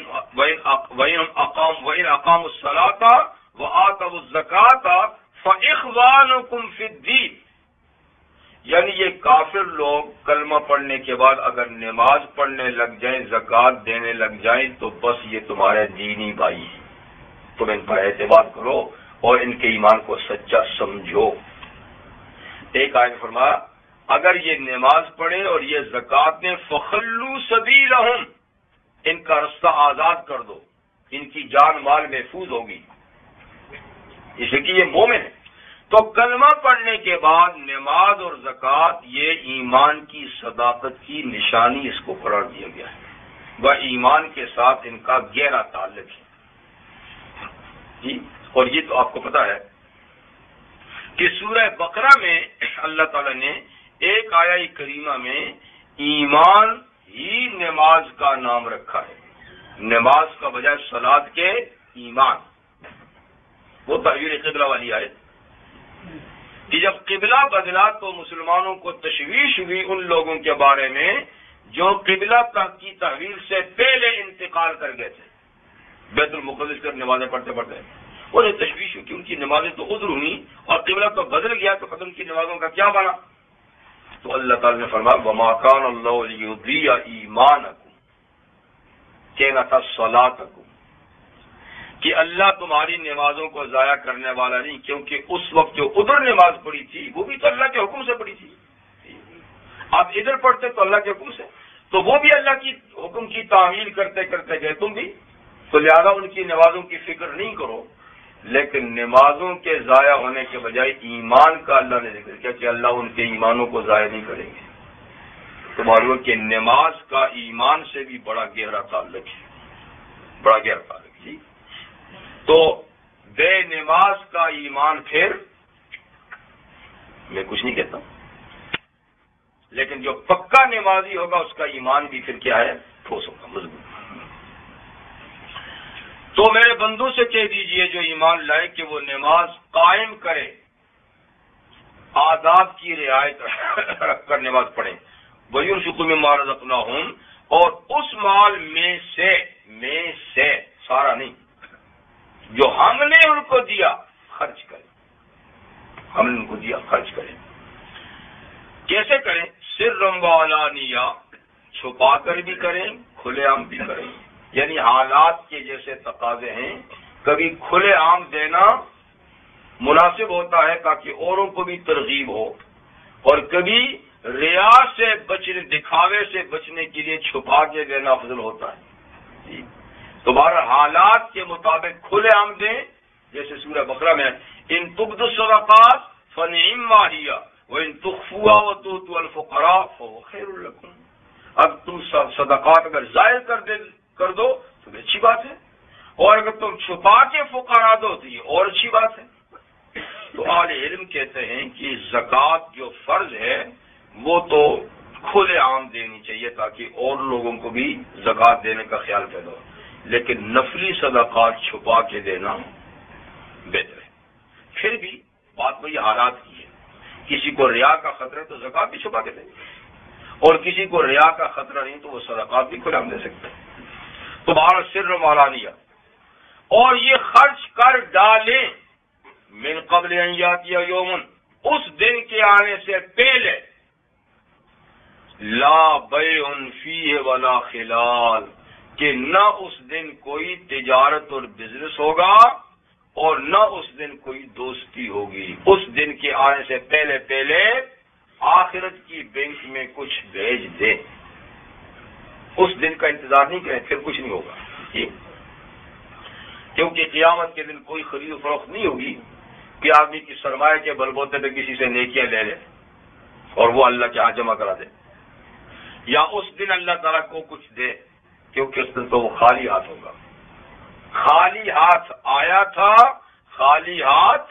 أَقَامُوا الصَّلَاةَ وَآتَوُا الزَّكَاةَ فَإِخْوَانُكُمْ فِي الدِّينِ، یعنی یہ کافر لوگ کلمہ پڑھنے کے بعد اگر نماز پڑھنے لگ جائیں، زکوٰۃ دینے لگ جائیں، تو بس یہ تمہارے دینی بھائی ہیں، تم ان پر اعتبار کرو اور ان کے ایمان کو سچا سمجھو۔ ایک آیت فرمایا اگر یہ نماز پڑھے اور یہ زکوٰۃ دیں فَخَلُّوا سَبِيلَهُمْ، ان کا رستہ آزاد کر دو، ان کی جان مال محفوظ ہوگی، اس لیے کہ یہ مومن ہے۔ تو کلمہ پڑھنے کے بعد نماز اور زکوٰۃ یہ ایمان کی صداقت کی نشانی اس کو قرار دیا گیا ہے، وہ ایمان کے ساتھ ان کا گہرا تعلق ہے جی۔ اور یہ تو آپ کو پتا ہے کہ سورہ بقرہ میں اللہ تعالی نے ایک آیہ کریمہ میں ایمان ہی نماز کا نام رکھا ہے، نماز کا بجائے صلاۃ کے ایمان، وہ تغییر قبلہ والی آیت کہ جب قبلہ بدلا تو مسلمانوں کو تشویش ہوئی ان لوگوں کے بارے میں جو قبلہ کی تحویل سے پہلے انتقال کر گئے تھے، بیت المقدس کر نمازیں پڑھتے پڑھتے انہیں تشویش ہوئی کہ ان کی نمازیں تو عذر ہوئی اور قبلہ تو بدل گیا، تو ختم کی نمازوں کا کیا بنا؟ تو اللہ تعالی نے فرمایا وَمَا كَانَ اللَّهُ لِيُضِيعَ إِيمَانَكُمْ، کہنا تھا صلاتکم، کہ اللہ تمہاری نمازوں کو ضائع کرنے والا نہیں، کیونکہ اس وقت جو ادھر نماز پڑھی تھی وہ بھی تو اللہ کے حکم سے پڑھی تھی، آپ ادھر پڑھتے تو اللہ کے حکم سے، تو وہ بھی اللہ کی حکم کی تعمیل کرتے کرتے گئے تم بھی، تو لہذا ان کی نمازوں کی فکر نہیں کرو، لیکن نمازوں کے ضائع ہونے کے بجائے ایمان کا اللہ نے ذکر کیا کہ اللہ ان کے ایمانوں کو ضائع نہیں کریں گے۔ تو معلوم کہ نماز کا ایمان سے بھی بڑا گہرا تعلق ہے، بڑا گہرا تعلق جی۔ تو بے نماز کا ایمان پھر میں کچھ نہیں کہتا، لیکن جو پکا نمازی ہوگا اس کا ایمان بھی پھر کیا ہے، ٹھوس ہوگا، مضبوط۔ تو میرے بندوں سے کہہ دیجئے جو ایمان لائے کہ وہ نماز قائم کرے، آداب کی رعایت رکھ کر نماز پڑھیں، وَيُنْفِقُوا مِمَّا رَزَقْنَاهُمْ، اور اس مال میں سے سارا نہیں جو ہم نے ان کو دیا خرچ کریں، ہم نے ان کو دیا خرچ کریں۔ کیسے کریں؟ سرًا وعلانیہ، چھپا کر بھی کریں، کھلے عام بھی کریں، یعنی حالات کے جیسے تقاضے ہیں، کبھی کھلے عام دینا مناسب ہوتا ہے تاکہ اوروں کو بھی ترغیب ہو، اور کبھی ریا سے بچنے، دکھاوے سے بچنے کے لیے چھپا کے دینا افضل ہوتا ہے جی۔ تمہارا حالات کے مطابق کھلے عام دیں، جیسے سورہ بقرہ میں ان تبدوا الصدقات فنعما ہی وان تخفوها وتؤتوا الفقراء فهو خير لكم، اب تم صدقات اگر ظاہر کر دو تو اچھی بات ہے، اور اگر تم چھپا کے فقراء دو تو یہ اور اچھی بات ہے۔ تو اہل علم کہتے ہیں کہ زکوٰۃ جو فرض ہے وہ تو کھلے عام دینی چاہیے تاکہ اور لوگوں کو بھی زکوٰۃ دینے کا خیال پیدا ہو، لیکن نفلی صدقات چھپا کے دینا بہتر ہے۔ پھر بھی بات وہی حالات کی ہے، کسی کو ریا کا خطرہ ہے تو زکوٰۃ بھی چھپا کے دے، اور کسی کو ریا کا خطرہ نہیں تو وہ صدقات بھی کھلے عام دے سکتے ہیں۔ تمہارا سر و علانیہ، اور یہ خرچ کر ڈالیں من قبل ان یاتی یوم، اس دن کے آنے سے پہلے، لا بیع فیہ ولا خلال، کہ نہ اس دن کوئی تجارت اور بزنس ہوگا اور نہ اس دن کوئی دوستی ہوگی۔ اس دن کے آنے سے پہلے پہلے آخرت کی بینک میں کچھ بھیج دیں، اس دن کا انتظار نہیں کریں، پھر کچھ نہیں ہوگا جی، کیونکہ قیامت کے دن کوئی خرید و فروخت نہیں ہوگی کہ آدمی کی سرمایہ کے بلبوتے پہ کسی سے نیکیاں لے لے اور وہ اللہ کے ہاں جمع کرا دے، یا اس دن اللہ تعالیٰ کو کچھ دے، کیونکہ اس دن تو وہ خالی ہاتھ ہوگا۔ خالی ہاتھ آیا تھا، خالی ہاتھ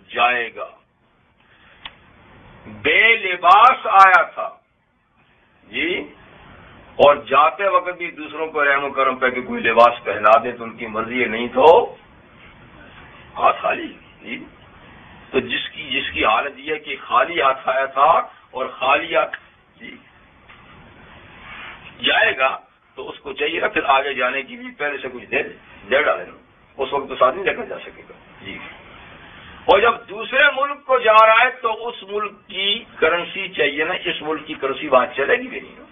جائے گا، بے لباس آیا تھا جی، اور جاتے وقت بھی دوسروں کو رحم و کرم پہ کہ کوئی لباس پہنا دے تو ان کی مرضی ہے، نہیں تو ہاتھ خالی جی۔ تو جس کی حالت یہ ہے کہ خالی ہاتھ آیا تھا اور خالی ہاتھ جی جائے گا، تو اس کو چاہیے نا پھر آگے جانے کے لیے پہلے سے کچھ دے ڈالے نا، اس وقت تو ساتھ نہیں لے کر جا سکے گا جی۔ اور جب دوسرے ملک کو جا رہا ہے تو اس ملک کی کرنسی چاہیے نا، اس ملک کی کرنسی وہاں چلے گی بھی نہیں نا۔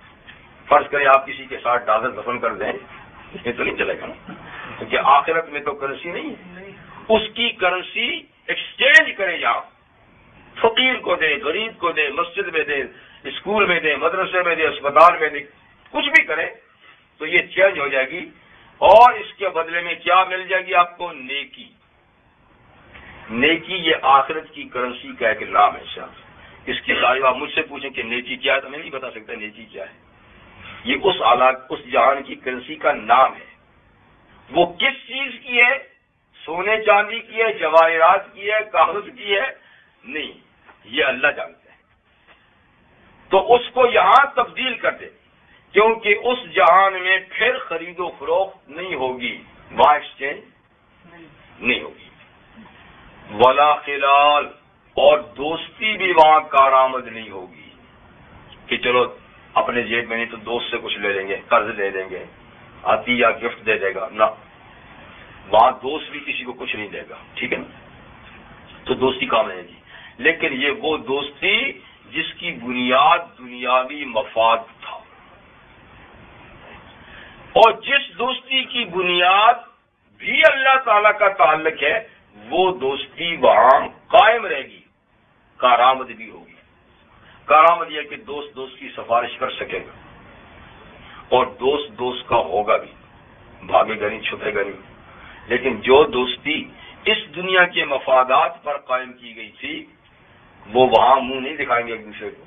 فرض کریں آپ کسی کے ساتھ ڈالر دفن کر دیں، یہ تو نہیں چلے گا نا، کیونکہ آخرت میں تو کرنسی نہیں ہے، اس کی کرنسی ایکسچینج کرے جا، فقیر کو دے، غریب کو دے، مسجد میں دے، اسکول میں دے، مدرسے میں دے، اسپتال میں دے، کچھ بھی کرے تو یہ چینج ہو جائے گی، اور اس کے بدلے میں کیا مل جائے گی آپ کو؟ نیکی۔ نیکی یہ آخرت کی کرنسی کا ایک نام ہے صاحب۔ اس کی ساری آپ مجھ سے پوچھیں کہ نیکی کیا ہے تو میں نہیں بتا سکتا نیکی کیا ہے۔ یہ اس جہان کی کرنسی کا نام ہے۔ وہ کس چیز کی ہے؟ سونے چاندی کی ہے، جواہرات کی ہے، کاغذ کی ہے؟ نہیں، یہ اللہ جانتا ہے۔ تو اس کو یہاں تبدیل کر دے، کیونکہ اس جہان میں پھر خرید و فروخت نہیں ہوگی، وہاں ایکسچینج نہیں ہوگی، ولا خلال، اور دوستی بھی وہاں کارآمد نہیں ہوگی کہ چلو اپنے جیب میں نہیں تو دوست سے کچھ لے لیں گے، قرض لے لیں گے، عطیہ گفٹ دے دے گا، نہ، وہاں دوست بھی کسی کو کچھ نہیں دے گا، ٹھیک ہے نا، تو دوستی کام رہے گی۔ لیکن یہ وہ دوستی جس کی بنیاد دنیاوی مفاد تھا، اور جس دوستی کی بنیاد بھی اللہ تعالی کا تعلق ہے، وہ دوستی وہاں قائم رہے گی، کارآمد بھی ہوگی۔ کارآمد یہ کہ دوست دوست کی سفارش کر سکے گا، اور دوست دوست کا ہوگا بھی، بھاگے گا نہیں، چھپے گا نہیں۔ لیکن جو دوستی اس دنیا کے مفادات پر قائم کی گئی تھی، وہ وہاں منہ نہیں دکھائیں گے ایک دوسرے کو،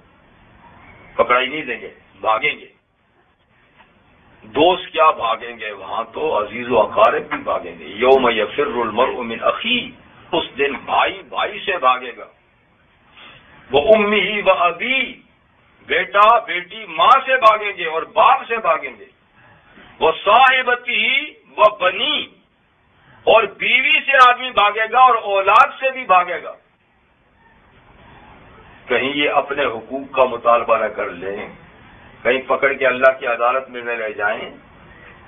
پکڑائی نہیں دیں گے، بھاگیں گے۔ دوست کیا بھاگیں گے، وہاں تو عزیز و اقارب بھی بھاگیں گے۔ یوم یفر المرء من اخیہ، اس دن بھائی بھائی سے بھاگے گا، وہ امہ و ابی، بیٹا بیٹی ماں سے بھاگیں گے اور باپ سے بھاگیں گے، وہ صاحبتہ و بنی، اور بیوی سے آدمی بھاگے گا اور اولاد سے بھی بھاگے گا۔ کہیں یہ اپنے حقوق کا مطالبہ نہ کر لیں، کہیں پکڑ کے اللہ کی عدالت میں نہ رہ جائیں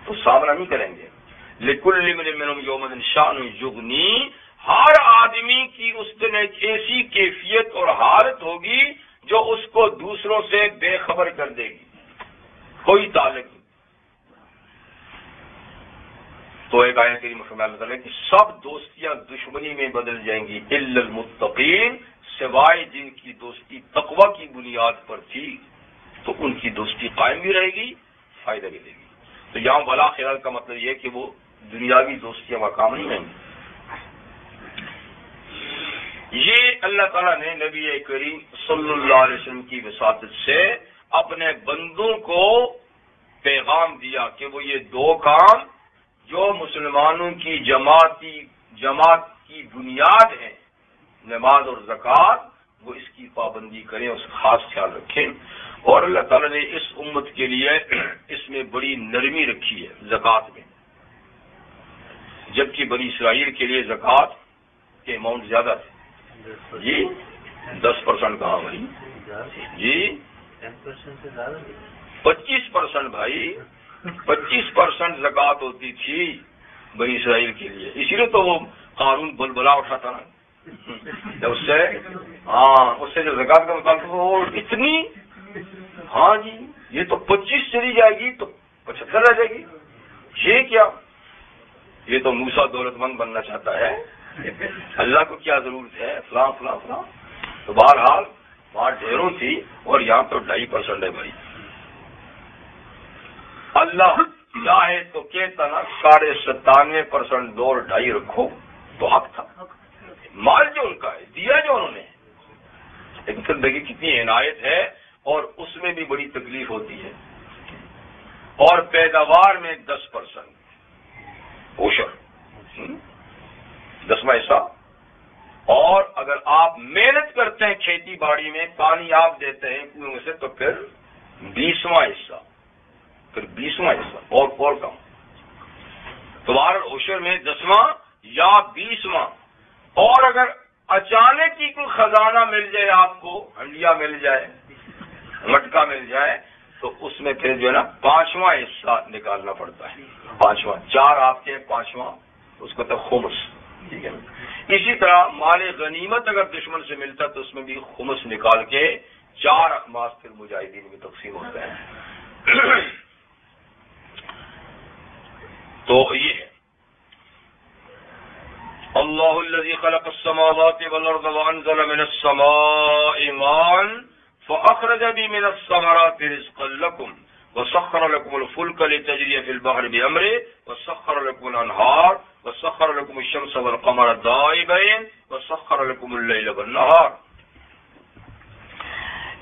تو سامنا نہیں کریں گے۔ لِكُلِّ امْرِئٍ مِّنْهُمْ يَوْمَئِذٍ شَأْنٌ يُغْنِيهِ، ہر آدمی کی اس دن ایک ایسی کیفیت اور حالت ہوگی جو اس کو دوسروں سے بے خبر کر دے گی، کوئی تعلق نہیں۔ تو ایک آیت کریمہ میں اللہ تعالیٰ کہ سب دوستیاں دشمنی میں بدل جائیں گی، الا المتقین، سوائے جن کی دوستی تقوی کی بنیاد پر تھی، تو ان کی دوستی قائم بھی رہے گی، فائدہ بھی دے گی۔ تو یہاں ولا خلال کا مطلب یہ کہ وہ دنیاوی دوستیاں مقام نہیں رہیں گی۔ یہ اللہ تعالیٰ نے نبی کریم صلی اللہ علیہ وسلم کی وساطت سے اپنے بندوں کو پیغام دیا کہ وہ یہ دو کام جو مسلمانوں کی جماعت کی بنیاد ہے نماز اور زکوٰۃ، وہ اس کی پابندی کریں، اس کا خاص خیال رکھیں. اور اللہ تعالیٰ نے اس امت کے لیے اس میں بڑی نرمی رکھی ہے زکوٰۃ میں، جبکہ بنی اسرائیل کے لیے زکوٰۃ کے اماؤنٹ زیادہ تھے. جی 10% کہاں بھائی؟ جی 25% بھائی، 25% زکوٰۃ ہوتی تھی بنی اسرائیل کے لیے. اسی لیے تو وہ قارون بلبلا اٹھاتا نا اس سے جو زکوٰۃ کا مطالبہ وہ اتنی. ہاں جی یہ تو 25 چلی جائے گی تو 75 رہ جائے گی. یہ کیا؟ یہ تو موسیٰ دولت مند بننا چاہتا ہے، اللہ کو کیا ضرورت ہے فلاں فلاں فلاں. تو بہرحال وہاں ڈھیروں تھی اور یہاں تو 2.5% ہے بھائی. اللہ چاہے تو کہتا نا 97.5% دو اور 2.5 رکھو تو حق تھا. مال جو ان کا ہے دیا جو انہوں نے، لیکن پھر دیکھیے کتنی عنایت ہے، اور اس میں بھی بڑی تکلیف ہوتی ہے. اور پیداوار میں 10% عشر 10واں حصہ. اور اگر آپ محنت کرتے ہیں کھیتی باڑی میں، پانی آپ دیتے ہیں کنویں میں سے، تو پھر 20واں حصہ، پھر 20واں حصہ اور کم. تمہارا عشر میں 10واں یا 20واں. اور اگر اچانک ہی کوئی خزانہ مل جائے، آپ کو ہنڈیا مل جائے، مٹکا مل جائے، تو اس میں پھر جو ہے نا 5واں حصہ نکالنا پڑتا ہے. 5واں 4 آپ کے 5واں اس کو تو خمس. ٹھیک ہے. اسی طرح مال غنیمت اگر دشمن سے ملتا تو اس میں بھی خمس نکال کے 4 اخماس پھر مجاہدین میں تقسیم ہوتے ہیں. تو یہ اللہ الذی خلق السماوات والارض وانزل من السماء ماء فاخرج به من الثمرات رزقا لكم وسخر لكم الفلك لتجري في البحر بأمره وسخر لكم الانهار وسخر لكم الشمس والقمر دائبين وسخر لكم الليل والنهار.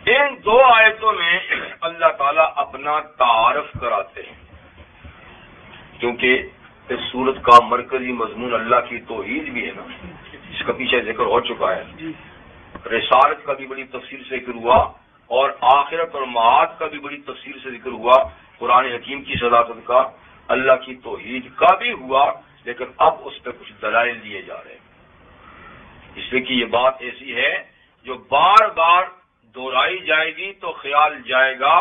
ان 2 آیتوں میں اللہ تعالیٰ اپنا تعارف کراتے ہیں، کیونکہ اس سورت کا مرکزی مضمون اللہ کی توحید بھی ہے نا، اس کا پیچھے ذکر ہو چکا ہے. رسالت کا بھی بڑی تفصیل سے ذکر ہوا، اور آخرت اور معاد کا بھی بڑی تفصیل سے ذکر ہوا. قرآن حکیم کی صداقت کا، اللہ کی توحید کا بھی ہوا، لیکن اب اس پہ کچھ دلائل دیے جا رہے ہیں، اس لیے کہ یہ بات ایسی ہے جو بار بار دہرائی جائے گی تو خیال جائے گا،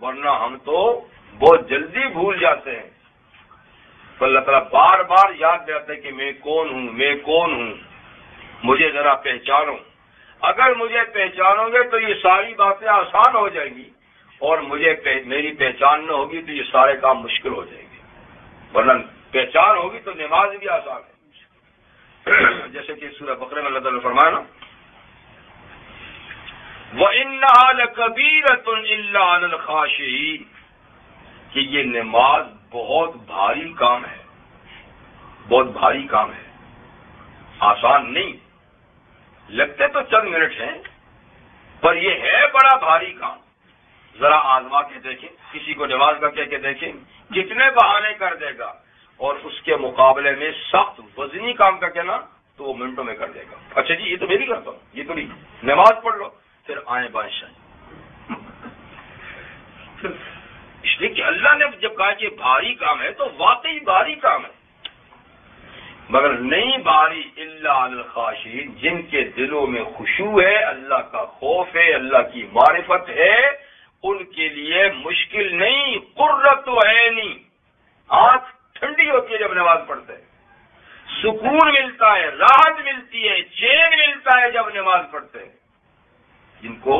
ورنہ ہم تو بہت جلدی بھول جاتے ہیں. تو اللہ تعالیٰ بار بار یاد دلاتے ہیں کہ میں کون ہوں، میں کون ہوں، مجھے ذرا پہچانو. اگر مجھے پہچانو گے تو یہ ساری باتیں آسان ہو جائیں گی، اور میری پہچان نہ ہوگی تو یہ سارے کام مشکل ہو جائیں گے. ورنہ پہچان ہوگی تو نماز بھی آسان ہے. جیسے کہ سورہ بقرہ میں اللہ تعالیٰ نے فرمایا نا وَإِنَّهَا لَكَبِيرَةٌ إِلَّا عَلَى الْخَاشِعِينَ، کہ یہ نماز بہت بھاری کام ہے، بہت بھاری کام ہے، آسان نہیں. لگتے تو چند منٹ ہیں، پر یہ ہے بڑا بھاری کام. ذرا آزما کے دیکھیں، کسی کو نماز کا کہہ کے دیکھیں کتنے بہانے کر دے گا، اور اس کے مقابلے میں سخت وزنی کام کا کہنا تو وہ منٹوں میں کر دے گا. اچھا جی یہ تو میں بھی کرتا ہوں، یہ تو نہیں، نماز پڑھ لو، پھر آئیں بائیں شائیں. اس لیے کہ اللہ نے جب کہا کہ بھاری کام ہے تو واقعی بھاری کام ہے، مگر نہیں بھاری الا علی الخاشعین، جن کے دلوں میں خشوع ہے، اللہ کا خوف ہے، اللہ کی معرفت ہے، ان کے لیے مشکل نہیں. قرۃ عین، آنکھ ٹھنڈی ہوتی ہے جب نماز پڑھتے ہیں، سکون ملتا ہے، راحت ملتی ہے، چین ملتا ہے جب نماز پڑھتے ہیں. جن کو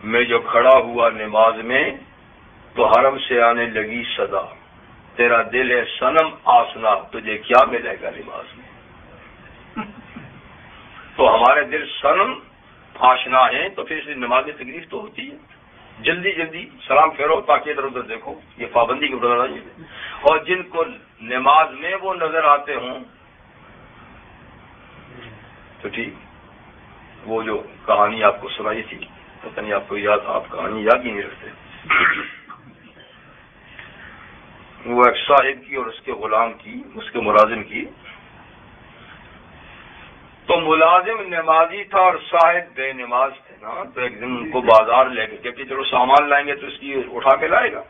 میں جو کھڑا ہوا نماز میں تو حرم سے آنے لگی صدا، تیرا دل ہے صنم آسنا، تجھے کیا ملے گا نماز میں. تو ہمارے دل صنم آشنا ہیں، تو پھر اس نماز میں تکلیف تو ہوتی ہے. جلدی جلدی سلام پھیرو تاکہ ادھر ادھر دیکھو، یہ پابندی کی بدل رہی ہے. اور جن کو نماز میں وہ نظر آتے ہوں تو ٹھیک. وہ جو کہانی آپ کو سنائی تھی، پتہ نہیں آپ کو یاد، آپ کہانی یاد ہی نہیں رکھتے. وہ ایک صاحب کی اور اس کے غلام کی، اس کے ملازم کی. تو ملازم نمازی تھا اور صاحب بے نماز تھے نا. تو ایک دن ان کو بازار لے کے کہ چلو سامان لائیں گے تو اس کی اٹھا کے لائے گا،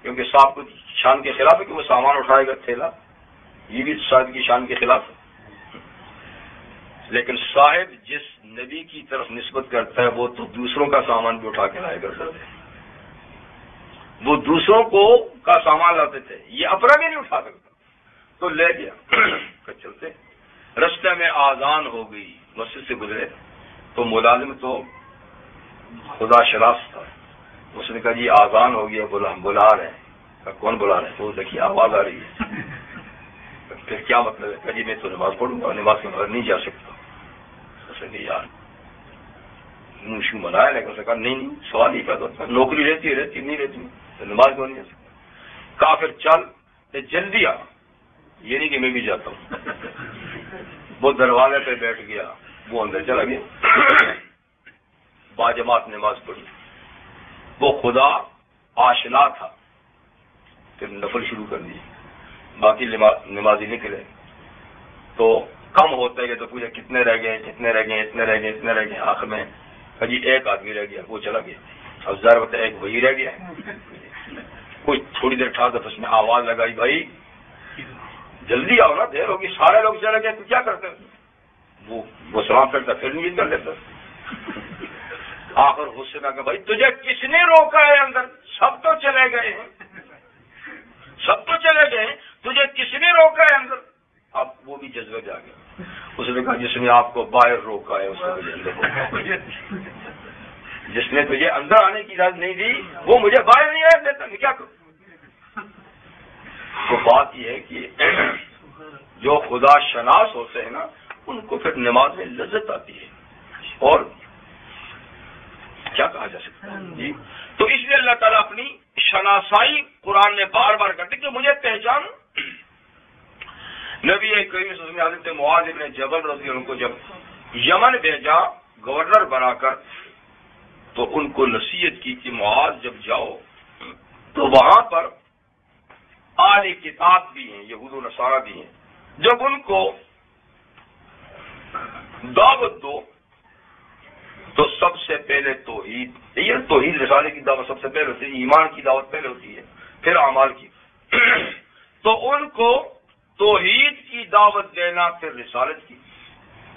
کیونکہ صاحب کو شان کے خلاف ہے کہ وہ سامان اٹھائے گا تھیلا، یہ بھی صاحب کی شان کے خلاف ہے. لیکن صاحب جس نبی کی طرف نسبت کرتا ہے وہ تو دوسروں کا سامان بھی اٹھا کے لائے کرتے تھے. وہ دوسروں کو کا سامان لاتے تھے، یہ اپنا بھی نہیں اٹھا سکتا. تو لے گیا چلتے. رستے میں آذان ہو گئی، مسجد سے گزرے تو ملازم تو خدا شناس تھا. اس نے کہا جی آذان ہو گیا، بلا رہے ہیں. کون بلا رہے ہیں؟ تو دیکھیے آواز آ رہی ہے. پھر کیا مطلب ہے؟ کہ جی میں تو نماز پڑھوں گا، نماز کے بغیر نہیں جا سکتا. اس نے یار منشو منایا، لیکن اس نے کہا نہیں سوال ہی پیدا ہوتا، نوکری رہتی نہیں رہتی تو نماز کیوں نہیں جا سکتا. کہا پھر چل جلدی آ، یہ نہیں کہ میں بھی جاتا ہوں. وہ دروازے پہ بیٹھ گیا، وہ اندر چلا گیا، باجماعت نماز پڑھی. وہ خدا آشنا تھا، پھر نفل شروع کر دی. باقی نمازی نکلے تو کم ہوتے گئے تو پوچھا کتنے رہ گئے. آخر میں جی ایک آدمی رہ گیا، وہ چلا گیا. اب ظاہر بتا ایک وہی رہ گیا. کچھ تھوڑی دیر ٹھا تو اس نے آواز لگائی، بھائی جلدی آؤ نا، دیر ہوگی. سارے لوگ چلے گئے تو کیا کرتے؟ وہ سلام کرتا پھر نیند کر لیتا. آخر غصے میں کہ بھائی تجھے کس نے روکا ہے اندر؟ سب تو چلے گئے ہیں، تجھے کس نے روکا ہے اندر؟ اب وہ بھی جذبے میں آ گیا. اس نے کہا جس نے آپ کو باہر روکا ہے اس نے مجھے اندر روکا. جس نے تجھے اندر آنے کی اجازت نہیں دی وہ مجھے باہر نہیں آنے دیتا، میں کیا کروں؟ تو بات یہ ہے کہ جو خدا شناس ہوتے ہیں نا ان کو پھر نماز میں لذت آتی ہے. اور کیا کہا جا سکتا ہے جی. تو اس لیے اللہ تعالیٰ اپنی شناسائی قرآن میں بار بار کرتے کہ مجھے پہچان. نبی کریم صلی اللہ علیہ وسلم حضرت معاذ ابن جبل رضی اللہ عنہ کو جب یمن بھیجا گورنر بنا کر تو ان کو نصیحت کی کہ معاذ جب جاؤ تو وہاں پر اہل کتاب بھی ہیں، یہود و نصارہ بھی ہیں، جب ان کو دعوت دو تو سب سے پہلے توحید، یہ توحید رسالے کی دعوت سب سے پہلے ہوتی ہے، ایمان کی دعوت پہلے ہوتی ہے، پھر اعمال کی. تو ان کو توحید کی دعوت دینا، پھر رسالت کی.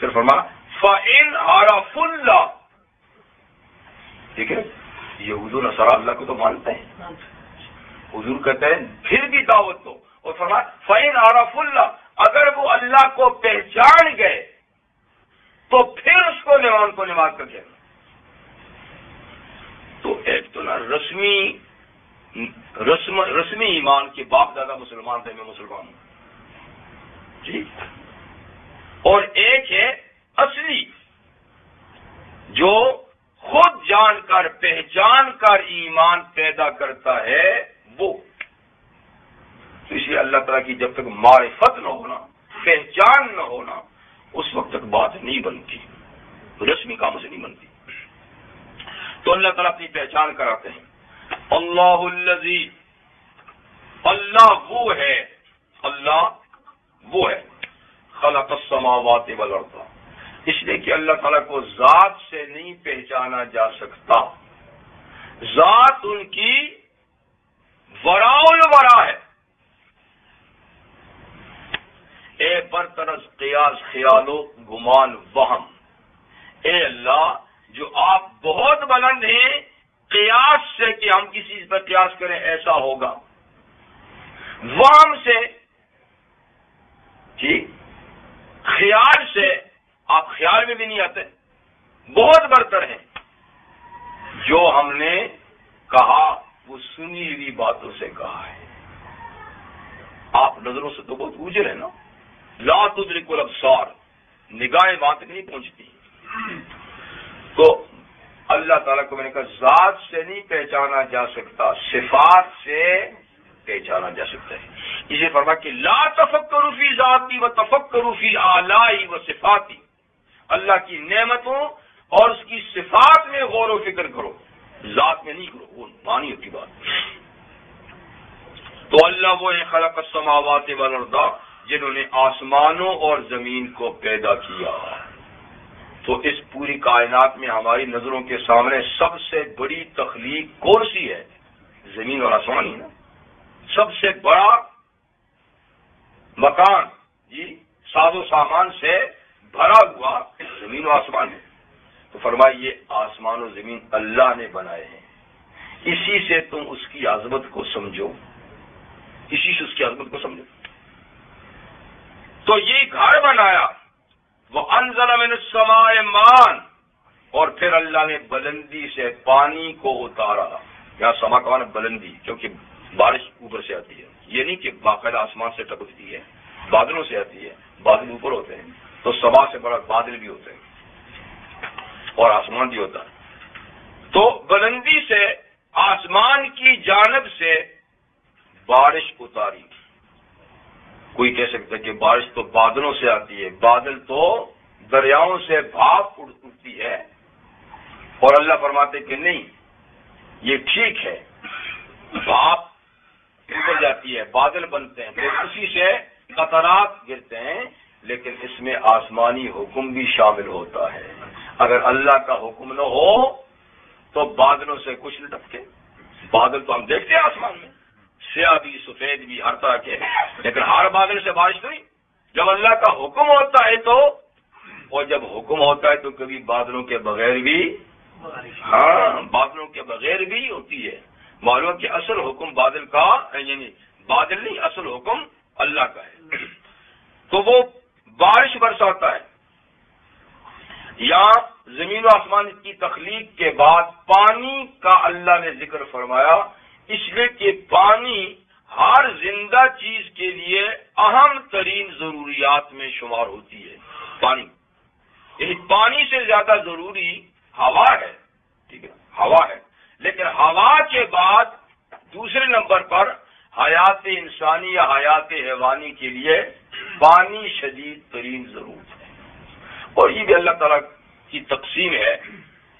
پھر فرمایا فَإِنْ عَرَفُوا اللَّهَ. ٹھیک ہے، یہود و نصارہ اللہ کو تو مانتے ہیں، حضور کہتے ہیں پھر بھی دعوت دو. اور فرمایا فَإِنْ عَرَفُوا اللَّهَ، اگر وہ اللہ کو پہچان گئے تو پھر اس کو نماز کر دینا. تو ایک تو نا رسمی ایمان کے باپ دادا مسلمان تھے، میں مسلمان ہوں جی. اور ایک ہے اصلی جو خود جان کر پہچان کر ایمان پیدا کرتا ہے وہ. تو اس لیے اللہ تعالیٰ کی جب تک معرفت نہ ہونا، پہچان نہ ہونا، اس وقت تک بات نہیں بنتی، رسمی کاموں سے نہیں بنتی. تو اللہ تعالیٰ اپنی پہچان کراتے ہیں. اللہ الذی، اللہ وہ ہے خلق السماوات والارض. اس لیے کہ اللہ تعالیٰ کو ذات سے نہیں پہچانا جا سکتا. ذات ان کی وراء الورا ہے. اے برطرز قیاس خیال و گمان وہم، اے اللہ جو آپ بہت بلند ہیں قیاس سے کہ ہم کسی چیز پر قیاس کریں ایسا ہوگا، وہم سے ٹھیک، خیال سے آپ خیال میں بھی نہیں آتے، بہت برتر ہیں. جو ہم نے کہا وہ سنی ہوئی باتوں سے کہا ہے. آپ نظروں سے تو بہت اوجھل ہیں نا. لا تدرک الابصار، نگاہیں وہاں تک نہیں پہنچتی. تو اللہ تعالیٰ کو میں نے کہا ذات سے نہیں پہچانا جا سکتا، صفات سے پہچانا جا سکتا ہے. اسے فرمایا کہ لا تفکروا فی ذاتی و تفکروا فی آلائی و صفاتی. اللہ کی نعمتوں اور اس کی صفات میں غور و فکر کرو، ذات میں نہیں کرو. وہ مانی ہوتی بات. تو اللہ اللہ وہ ہیں خلق السماوات والارض، جنہوں نے آسمانوں اور زمین کو پیدا کیا۔ تو اس پوری کائنات میں ہماری نظروں کے سامنے سب سے بڑی تخلیق کون سی ہے؟ زمین اور آسمان ہی نا۔ سب سے بڑا مکان ساز و سامان سے بھرا ہوا زمین و آسمان ہے۔ تو فرمائیے آسمان و زمین اللہ نے بنائے ہیں، اسی سے تم اس کی عظمت کو سمجھو، اسی سے اس کی عظمت کو سمجھو۔ تو یہ گھر بنایا، وہ انزل من السماء ماء، اور پھر اللہ نے بلندی سے پانی کو اتارا۔ یہاں سما کا معنی بلندی، کیونکہ بارش اوپر سے آتی ہے، یہ نہیں کہ باقاعدہ آسمان سے ٹپکتی ہے، بادلوں سے آتی ہے، بادل اوپر ہوتے ہیں تو سما سے بڑا بادل بھی ہوتے ہیں اور آسمان بھی ہوتا ہے۔ تو بلندی سے آسمان کی جانب سے بارش اتاری۔ کوئی کہہ سکتا ہے کہ بارش تو بادلوں سے آتی ہے، بادل تو دریاؤں سے بھاپ اٹھتی ہے، اور اللہ فرماتے کہ نہیں، یہ ٹھیک ہے، بھاپ اوپر جاتی ہے، بادل بنتے ہیں، پھر اسی سے قطرات گرتے ہیں، لیکن اس میں آسمانی حکم بھی شامل ہوتا ہے۔ اگر اللہ کا حکم نہ ہو تو بادلوں سے کچھ نہ ٹپکے۔ بادل تو ہم دیکھتے ہیں آسمان میں، سیاہ بھی سفید بھی ہر طرح کے، لیکن ہر بادل سے بارش نہیں۔ جب اللہ کا حکم ہوتا ہے تو، اور جب حکم ہوتا ہے تو کبھی بادلوں کے بغیر بھی، بادلوں کے بغیر بھی ہوتی ہے۔ معلوم کہ اصل حکم بادل کا، یعنی بادل نہیں، اصل حکم اللہ کا ہے۔ تو وہ بارش برساتا ہے۔ یہاں زمین و آسمان کی تخلیق کے بعد پانی کا اللہ نے ذکر فرمایا، اس لیے کہ پانی ہر زندہ چیز کے لیے اہم ترین ضروریات میں شمار ہوتی ہے۔ پانی، یعنی پانی سے زیادہ ضروری ہوا ہے، ٹھیک ہے، ہوا ہے، لیکن ہوا کے بعد دوسرے نمبر پر حیات انسانی یا حیات حیوانی کے لیے پانی شدید ترین ضرورت ہے۔ اور یہ بھی اللہ تعالیٰ کی تقسیم ہے،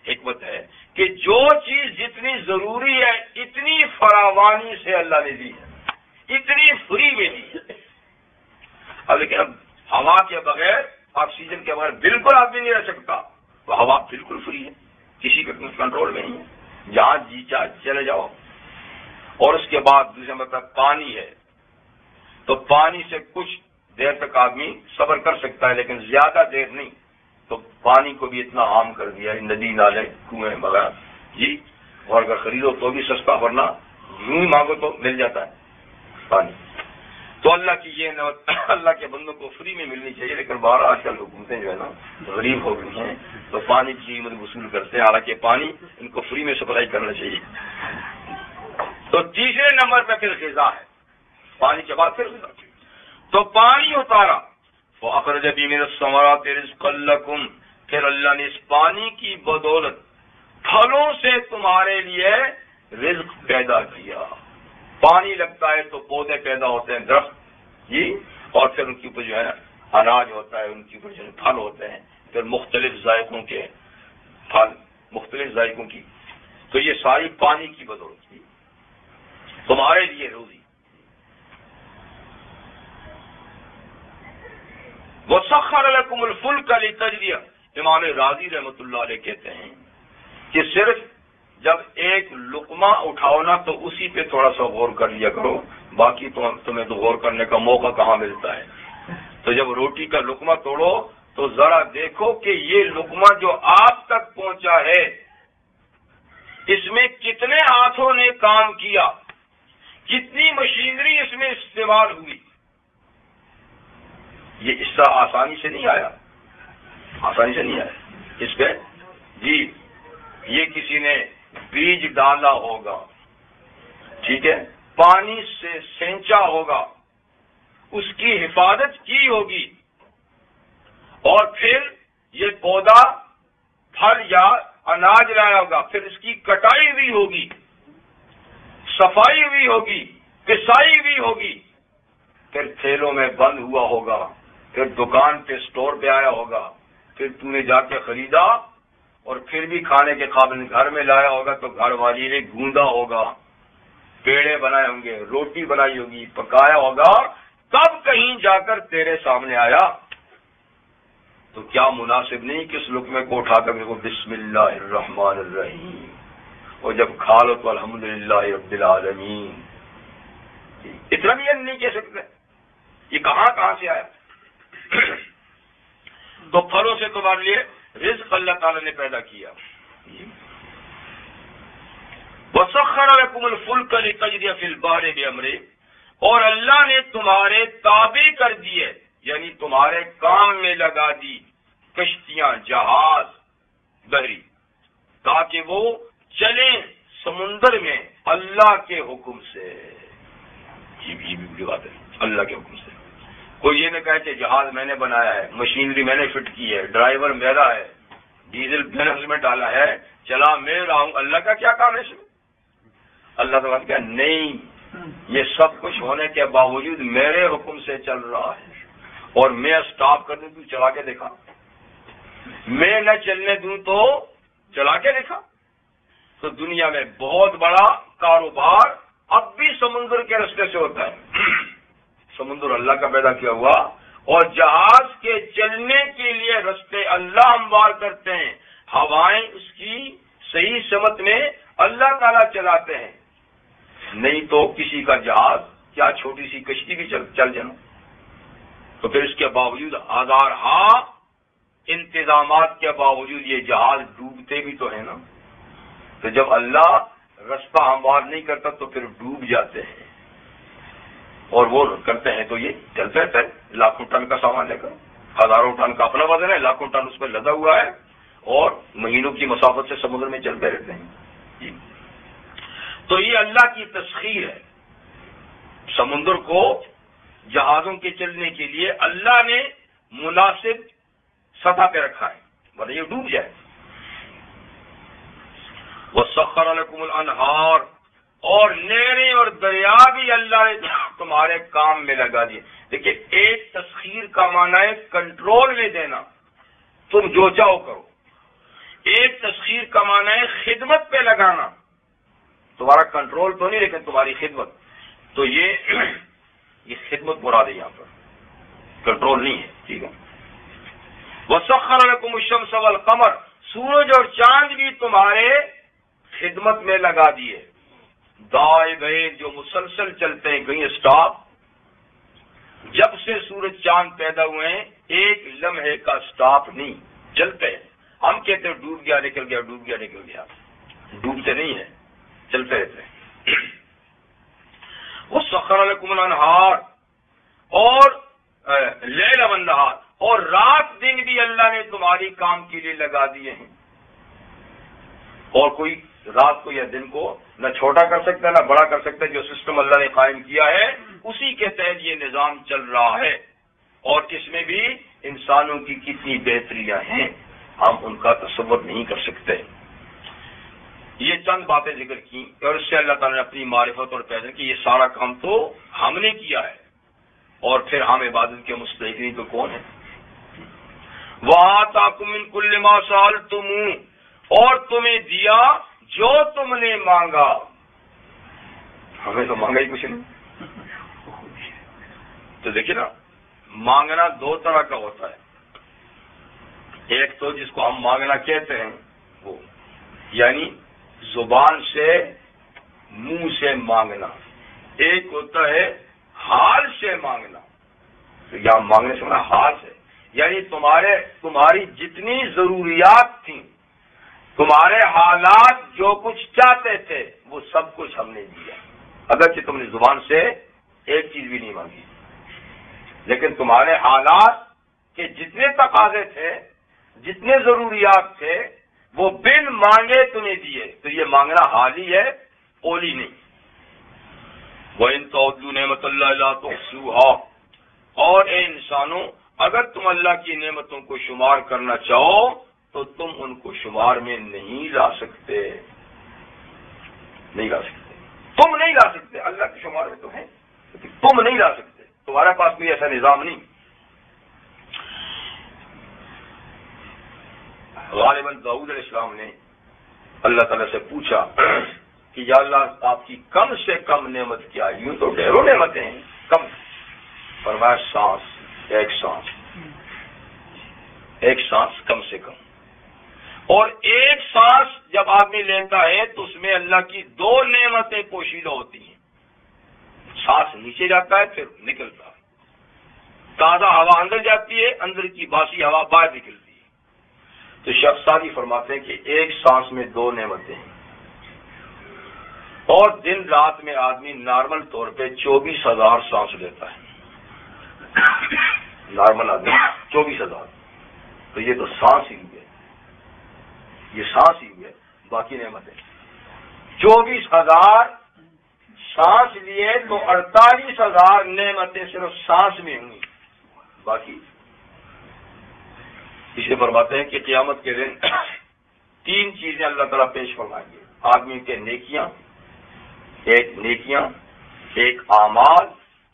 حکمت ہے کہ جو چیز جتنی ضروری ہے اتنی فراوانی سے اللہ نے دی ہے، اتنی فری میں دی ہے۔ اب لیکن اب ہوا کے بغیر، آکسیجن کے بغیر بالکل آدمی نہیں رہ سکتا، تو ہوا بالکل فری ہے، کسی کے کنٹرول میں نہیں ہے، جہاں جی چاہے چلے جاؤ۔ اور اس کے بعد دوسرا مطلب پانی ہے، تو پانی سے کچھ دیر تک آدمی صبر کر سکتا ہے، لیکن زیادہ دیر نہیں۔ تو پانی کو بھی اتنا عام کر دیا ہے، ندی نالے کنویں وغیرہ، اور اگر خریدو تو بھی سستا، ورنہ یوں ہی مانگو تو مل جاتا ہے پانی۔ تو اللہ کی یہ نعمت اللہ کے بندوں کو فری میں ملنی چاہیے، لیکن باہر آج کل حکومتیں جو ہے نا غریب ہو گئی ہیں، تو پانی کی قیمت وصول کرتے ہیں، حالانکہ پانی ان کو فری میں سپلائی کرنا چاہیے۔ تو تیسرے نمبر پہ پھر غذا ہے، پانی کے بعد پھر غذا۔ تو پانی اتارا، وَأَخْرَجَ بِهِ مِنَ الثَّمَرَاتِ رِزْقًا لَكُمْ، پھر اللہ نے اس پانی کی بدولت پھلوں سے تمہارے لیے رزق پیدا کیا۔ پانی لگتا ہے تو پودے پیدا ہوتے ہیں، درخت، اور پھر ان کے اوپر جو ہے اناج ہوتا ہے، ان کے اوپر جو ہے پھل ہوتے ہیں، پھر مختلف ذائقوں کے پھل، مختلف ذائقوں کی۔ تو یہ ساری پانی کی بدولت کی تمہارے لیے روزی۔ وَسَخَّرَ لَكُمُ الْفُلْكَ لِتَجْرِيَ، امام راضی رحمۃ اللہ علیہ کہتے ہیں کہ صرف جب ایک لقمہ اٹھاؤ نا تو اسی پہ تھوڑا سا غور کر لیا کرو، باقی تو تمہیں تو غور کرنے کا موقع کہاں ملتا ہے۔ تو جب روٹی کا لقمہ توڑو تو ذرا دیکھو کہ یہ لقمہ جو آپ تک پہنچا ہے اس میں کتنے ہاتھوں نے کام کیا، کتنی مشینری اس میں استعمال ہوئی۔ یہ اس طرح آسانی سے نہیں آیا، آسانی سے نہیں آیا اس پہ۔ یہ کسی نے بیج ڈالا ہوگا، ٹھیک ہے، پانی سے سینچا ہوگا، اس کی حفاظت کی ہوگی، اور پھر یہ پودا پھل یا اناج لایا ہوگا، پھر اس کی کٹائی بھی ہوگی، صفائی بھی ہوگی، پسائی بھی ہوگی، پھر تھیلوں میں بند ہوا ہوگا، پھر دکان پہ سٹور پہ آیا ہوگا، پھر تم نے جا کے خریدا، اور پھر بھی کھانے کے قابل گھر میں لایا ہوگا تو گھر والی نے گوندا ہوگا، پیڑے بنائے ہوں گے، روٹی بنائی ہوگی، پکایا ہوگا، تب کہیں جا کر تیرے سامنے آیا، تو کیا مناسب نہیں کہ اس لقمے کو اٹھا کر دیکھو بسم اللہ الرحمن الرحیم، اور جب کھا لو تو الحمدللہ رب العالمین. اتنا بھی نہیں کہہ سکتے. یہ کہاں سے آیا؟ تو پھلوں سے تمہارے لیے رزق اللہ تعالی نے پیدا کیا. وَسَخَّرَ لَكُمُ الْفُلْكَ لِتَجْرِيَ فِي الْبَحْرِ بِأَمْرِهِ، اور اللہ نے تمہارے تابع کر دیے، یعنی تمہارے کام میں لگا دی کشتیاں، جہاز بحری، تاکہ وہ چلیں سمندر میں اللہ کے حکم سے. یہ بھی بڑی بات ہے، اللہ کے حکم سے. کوئی یہ نہ کہے کہ جہاز میں نے بنایا ہے، مشینری میں نے فٹ کی ہے، ڈرائیور میرا ہے، ڈیزل میں نے اس میں ڈالا ہے، چلا میں رہا ہوں، اللہ کا کیا کام ہے اس میں؟ اللہ تعالیٰ کہا نہیں، یہ سب کچھ ہونے کے باوجود میرے حکم سے چل رہا ہے، اور میں اسٹاپ کر دوں تو چلا کے دیکھا، میں نہ چلنے دوں تو چلا کے دیکھا. تو دنیا میں بہت بڑا کاروبار اب بھی سمندر کے رستے سے ہوتا ہے. سمندر اللہ کا پیدا کیا ہوا، اور جہاز کے چلنے کے لیے رستے اللہ ہموار کرتے ہیں، ہوائیں اس کی صحیح سمت میں اللہ تعالیٰ چلاتے ہیں. نہیں تو کسی کا جہاز کیا چھوٹی سی کشتی بھی چل جانا. تو پھر اس کے باوجود ہزارہا انتظامات کے باوجود یہ جہاز ڈوبتے بھی تو ہیں نا. تو جب اللہ رستہ ہموار نہیں کرتا تو پھر ڈوب جاتے ہیں، اور وہ کرتے ہیں تو یہ چلتے رہتے ہیں. لاکھوں ٹن کا سامان لے کر، ہزاروں ٹن کا اپنا وزن ہے، لاکھوں ٹن اس پہ لدا ہوا ہے، اور مہینوں کی مسافت سے سمندر میں چلتے رہتے ہیں. تو یہ اللہ کی تسخیر ہے. سمندر کو جہازوں کے چلنے کے لیے اللہ نے مناسب سطح پہ رکھا ہے، ورنہ یہ ڈوب جائے. وَسَخَّرَ لَكُمُ الْأَنْهَارَ، اور نہریں اور دریا بھی اللہ نے تمہارے کام میں لگا دیے. دیکھیے، ایک تسخیر کا معنی ہے کنٹرول میں دینا، تم جو چاہو کرو. ایک تسخیر کا معنی ہے خدمت پہ لگانا، تمہارا کنٹرول تو نہیں لیکن تمہاری خدمت. تو یہ خدمت مراد ہے، یہاں پر کنٹرول نہیں ہے. ٹھیک ہے. وَسَخَّرَ لَكُمُ الشَّمْسَ وَالْقَمَرَ، سورج اور چاند بھی تمہارے خدمت میں لگا دیے. دائیں بائیں جو مسلسل چلتے ہیں، کہیں اسٹاپ. جب سے سورج چاند پیدا ہوئے ہیں ایک لمحے کا اسٹاپ نہیں، چلتے ہیں. ہم کہتے ہیں ڈوب گیا نکل گیا، ڈوب گیا نکل گیا، ڈوبتے نہیں ہیں، چلتے رہتے ہیں. وَسَخَّرَ لَكُمُ الْأَنْهَارَ، اور لیل والنہار، اور رات دن بھی اللہ نے تمہاری کام کے لیے لگا دیے ہیں. اور کوئی رات کو یا دن کو نہ چھوٹا کر سکتا ہے نہ بڑا کر سکتا ہے. جو سسٹم اللہ نے قائم کیا ہے اسی کے تحت یہ نظام چل رہا ہے. اور اس میں بھی انسانوں کی کتنی بہتریاں ہیں، ہم ان کا تصور نہیں کر سکتے. یہ چند باتیں ذکر کی، اور اس سے اللہ تعالیٰ نے اپنی معرفت اور پیدا کی. یہ سارا کام تو ہم نے کیا ہے، اور پھر ہم عبادت کے مستحق نہیں تو کون ہے. وَآتَاكُم مِّن كُلِّ مَا سَأَلْتُمُوهُ، اور تمہیں دیا جو تم نے مانگا. ہمیں تو مانگا ہی کچھ نہیں. تو دیکھیے نا، مانگنا دو طرح کا ہوتا ہے. ایک تو جس کو ہم مانگنا کہتے ہیں وہ، یعنی زبان سے منہ سے مانگنا. ایک ہوتا ہے حال سے مانگنا. تو یہاں مانگنے سے مانا حال سے، یعنی تمہاری جتنی ضروریات تھیں، تمہارے حالات جو کچھ چاہتے تھے وہ سب کچھ ہم نے دیا. اگرچہ تم نے زبان سے ایک چیز بھی نہیں مانگی، لیکن تمہارے حالات کے جتنے تقاضے تھے، جتنے ضروریات تھے، وہ بن مانگے تمہیں دیے. تو یہ مانگنا حالی ہے، قولی نہیں. وَإِن تَعُدُّوا نِعْمَتَ اللَّهِ لَا تُحْصُوهَا، اور اے انسانوں اگر تم اللہ کی نعمتوں کو شمار کرنا چاہو تو تم ان کو شمار میں نہیں لا سکتے. نہیں لا سکتے، تم نہیں لا سکتے. اللہ کے شمار میں تو ہے، تم نہیں لا سکتے. تمہارے پاس کوئی ایسا نظام نہیں. غالباً داؤد علیہ السلام نے اللہ تعالیٰ سے پوچھا کہ یا اللہ آپ کی کم سے کم نعمت کیا ہے؟ یوں تو ڈھیروں نعمتیں ہیں، کم فرمایا سانس، ایک سانس کم سے کم. اور ایک سانس جب آدمی لیتا ہے تو اس میں اللہ کی 2 نعمتیں پوشیدہ ہوتی ہیں. سانس نیچے جاتا ہے پھر نکلتا ہے، تازہ ہوا اندر جاتی ہے، اندر کی باسی ہوا باہر نکلتی ہے. تو شیخ سعدی فرماتے ہیں کہ ایک سانس میں 2 نعمتیں ہیں. اور دن رات میں آدمی نارمل طور پہ 24,000 سانس لیتا ہے. نارمل آدمی 24,000. تو یہ تو سانس ہی ہے، یہ سانس ہی ہے. باقی نعمتیں 24,000 سانس لیے تو 48,000 نعمتیں صرف سانس میں ہوں گی. باقی اسے فرماتے ہیں کہ قیامت کے دن 3 چیزیں اللہ تعالیٰ پیش فرمائیں گے آدمی کے: نیکیاں، ایک اعمال،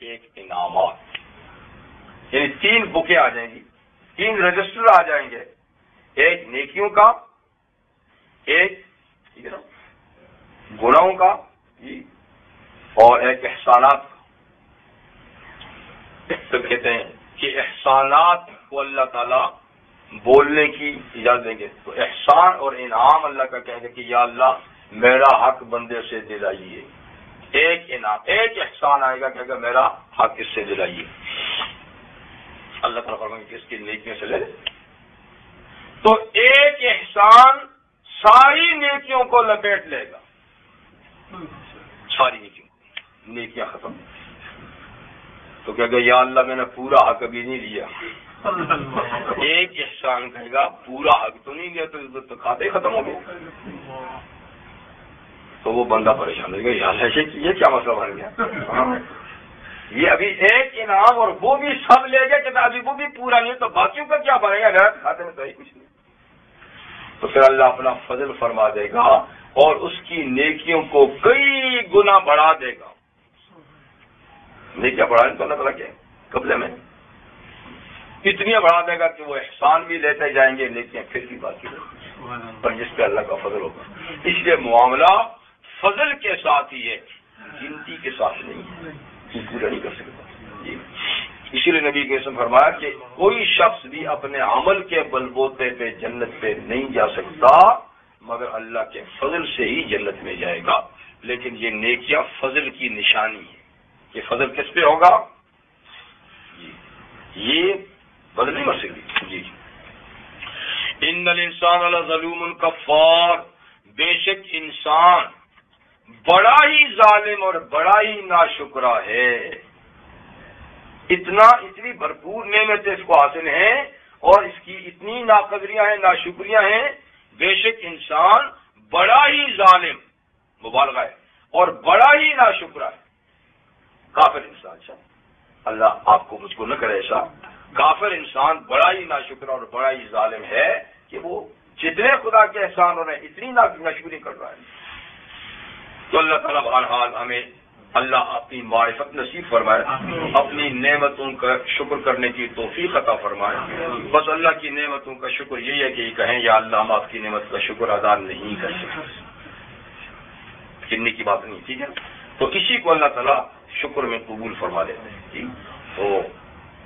ایک انعامات. یعنی 3 بکیں آ جائیں گی، 3 رجسٹر آ جائیں گے. ایک نیکیوں کا، ایک گناہوں کا اور ایک احسانات کا. تو کہتے ہیں کہ احسانات کو اللہ تعالیٰ بولنے کی اجازت دیں گے. تو احسان اور انعام اللہ کا کہیں گے کہ یا اللہ میرا حق بندے سے دلائیے. ایک انعام، ایک احسان آئے گا کہ میرا حق اس سے دلائیے. اللہ تعالیٰ فرمائیں گے کہ اس کی نیکیوں سے لے. تو ایک احسان ساری نیکیوں کو لپیٹ لے گا، ساری نیکیاں ختم. تو کہے گا یا اللہ میں نے پورا حق ابھی نہیں لیا. ایک احسان کہے گا پورا حق تو نہیں لیا، تو کھاتے ختم ہو گئے. تو وہ بندہ پریشان ہو گیا، یار ایسے یہ کیا مسئلہ بن گیا؟ یہ ابھی ایک انعام اور وہ بھی سب لے گئے کہ ابھی وہ بھی پورا نہیں، تو باقیوں کا کیا بنے گا؟ کھاتے میں تو ہی کچھ نہیں. تو پھر اللہ اپنا فضل فرما دے گا اور اس کی نیکیوں کو کئی گنا بڑھا دے گا. نیکیاں بڑھانے تو اللہ تعالیٰ کے قبضے میں اتنی بڑھا دے گا کہ وہ احسان بھی لیتے جائیں گے، نیکیاں پھر بھی باقی پر جس پہ اللہ کا فضل ہوگا. اس لیے معاملہ فضل کے ساتھ ہی ہے، گنتی کے ساتھ نہیں ہے، پورا نہیں کر سکتا. جی اسی لیے نبی کے اسم فرمایا کہ کوئی شخص بھی اپنے عمل کے بلبوتے پہ جنت پہ نہیں جا سکتا مگر اللہ کے فضل سے ہی جنت میں جائے گا. لیکن یہ نیکیاں فضل کی نشانی ہے. یہ فضل کس پہ ہوگا؟ یہ بدل نہیں مر سکتی. جی ان الانسان لظلوم کفار، بے شک انسان بڑا ہی ظالم اور بڑا ہی ناشکرا ہے. اتنی بھرپور نعمتیں اس کو حاصل ہیں اور اس کی اتنی ناقدریاں ہیں، ناشکریاں ہیں. بے شک انسان بڑا ہی ظالم، مبالغہ ہے، اور بڑا ہی ناشکرا ہے. کافر انسان، اللہ آپ کو مجھ کو نہ کرے ایسا. کافر انسان بڑا ہی ناشکرا اور بڑا ہی ظالم ہے کہ وہ جتنے خدا کے احسان ہو رہے ہیں اتنی ناشکری کر رہا ہے. تو اللہ تعالیٰ بہرحال ہمیں اللہ اپنی معرفت نصیب فرمائے، اپنی نعمتوں کا شکر کرنے کی توفیق عطا فرمائے. بس اللہ کی نعمتوں کا شکر یہی ہے کہ یہ کہیں یا اللہ ہم آپ کی نعمت کا شکر ادا نہیں کر سکتے. چننے کی بات نہیں، ٹھیک ہے. تو اسی کو اللہ تعالیٰ شکر میں قبول فرما لیتے ہیں. جی تو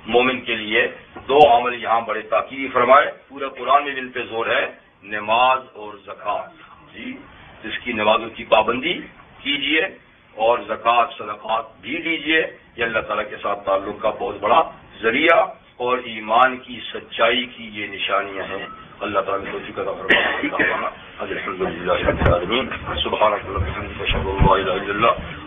مومن کے لیے 2 عمل یہاں بڑے تاکید فرمائے. پورا قرآن میں ان پہ زور ہے، نماز اور زکوٰۃ. جی جس کی نمازوں کی پابندی کیجیے اور زکوٰۃ صدقات بھی دیجیے. یہ اللہ تعالیٰ کے ساتھ تعلق کا بہت بڑا ذریعہ اور ایمان کی سچائی کی یہ نشانیاں ہیں. اللہ تعالیٰ نے توفیق عطا فرمائے. الحمد للہ رب العالمین. سبحانک اللہم و بحمدک، اشہد ان لا الہ الا اللہ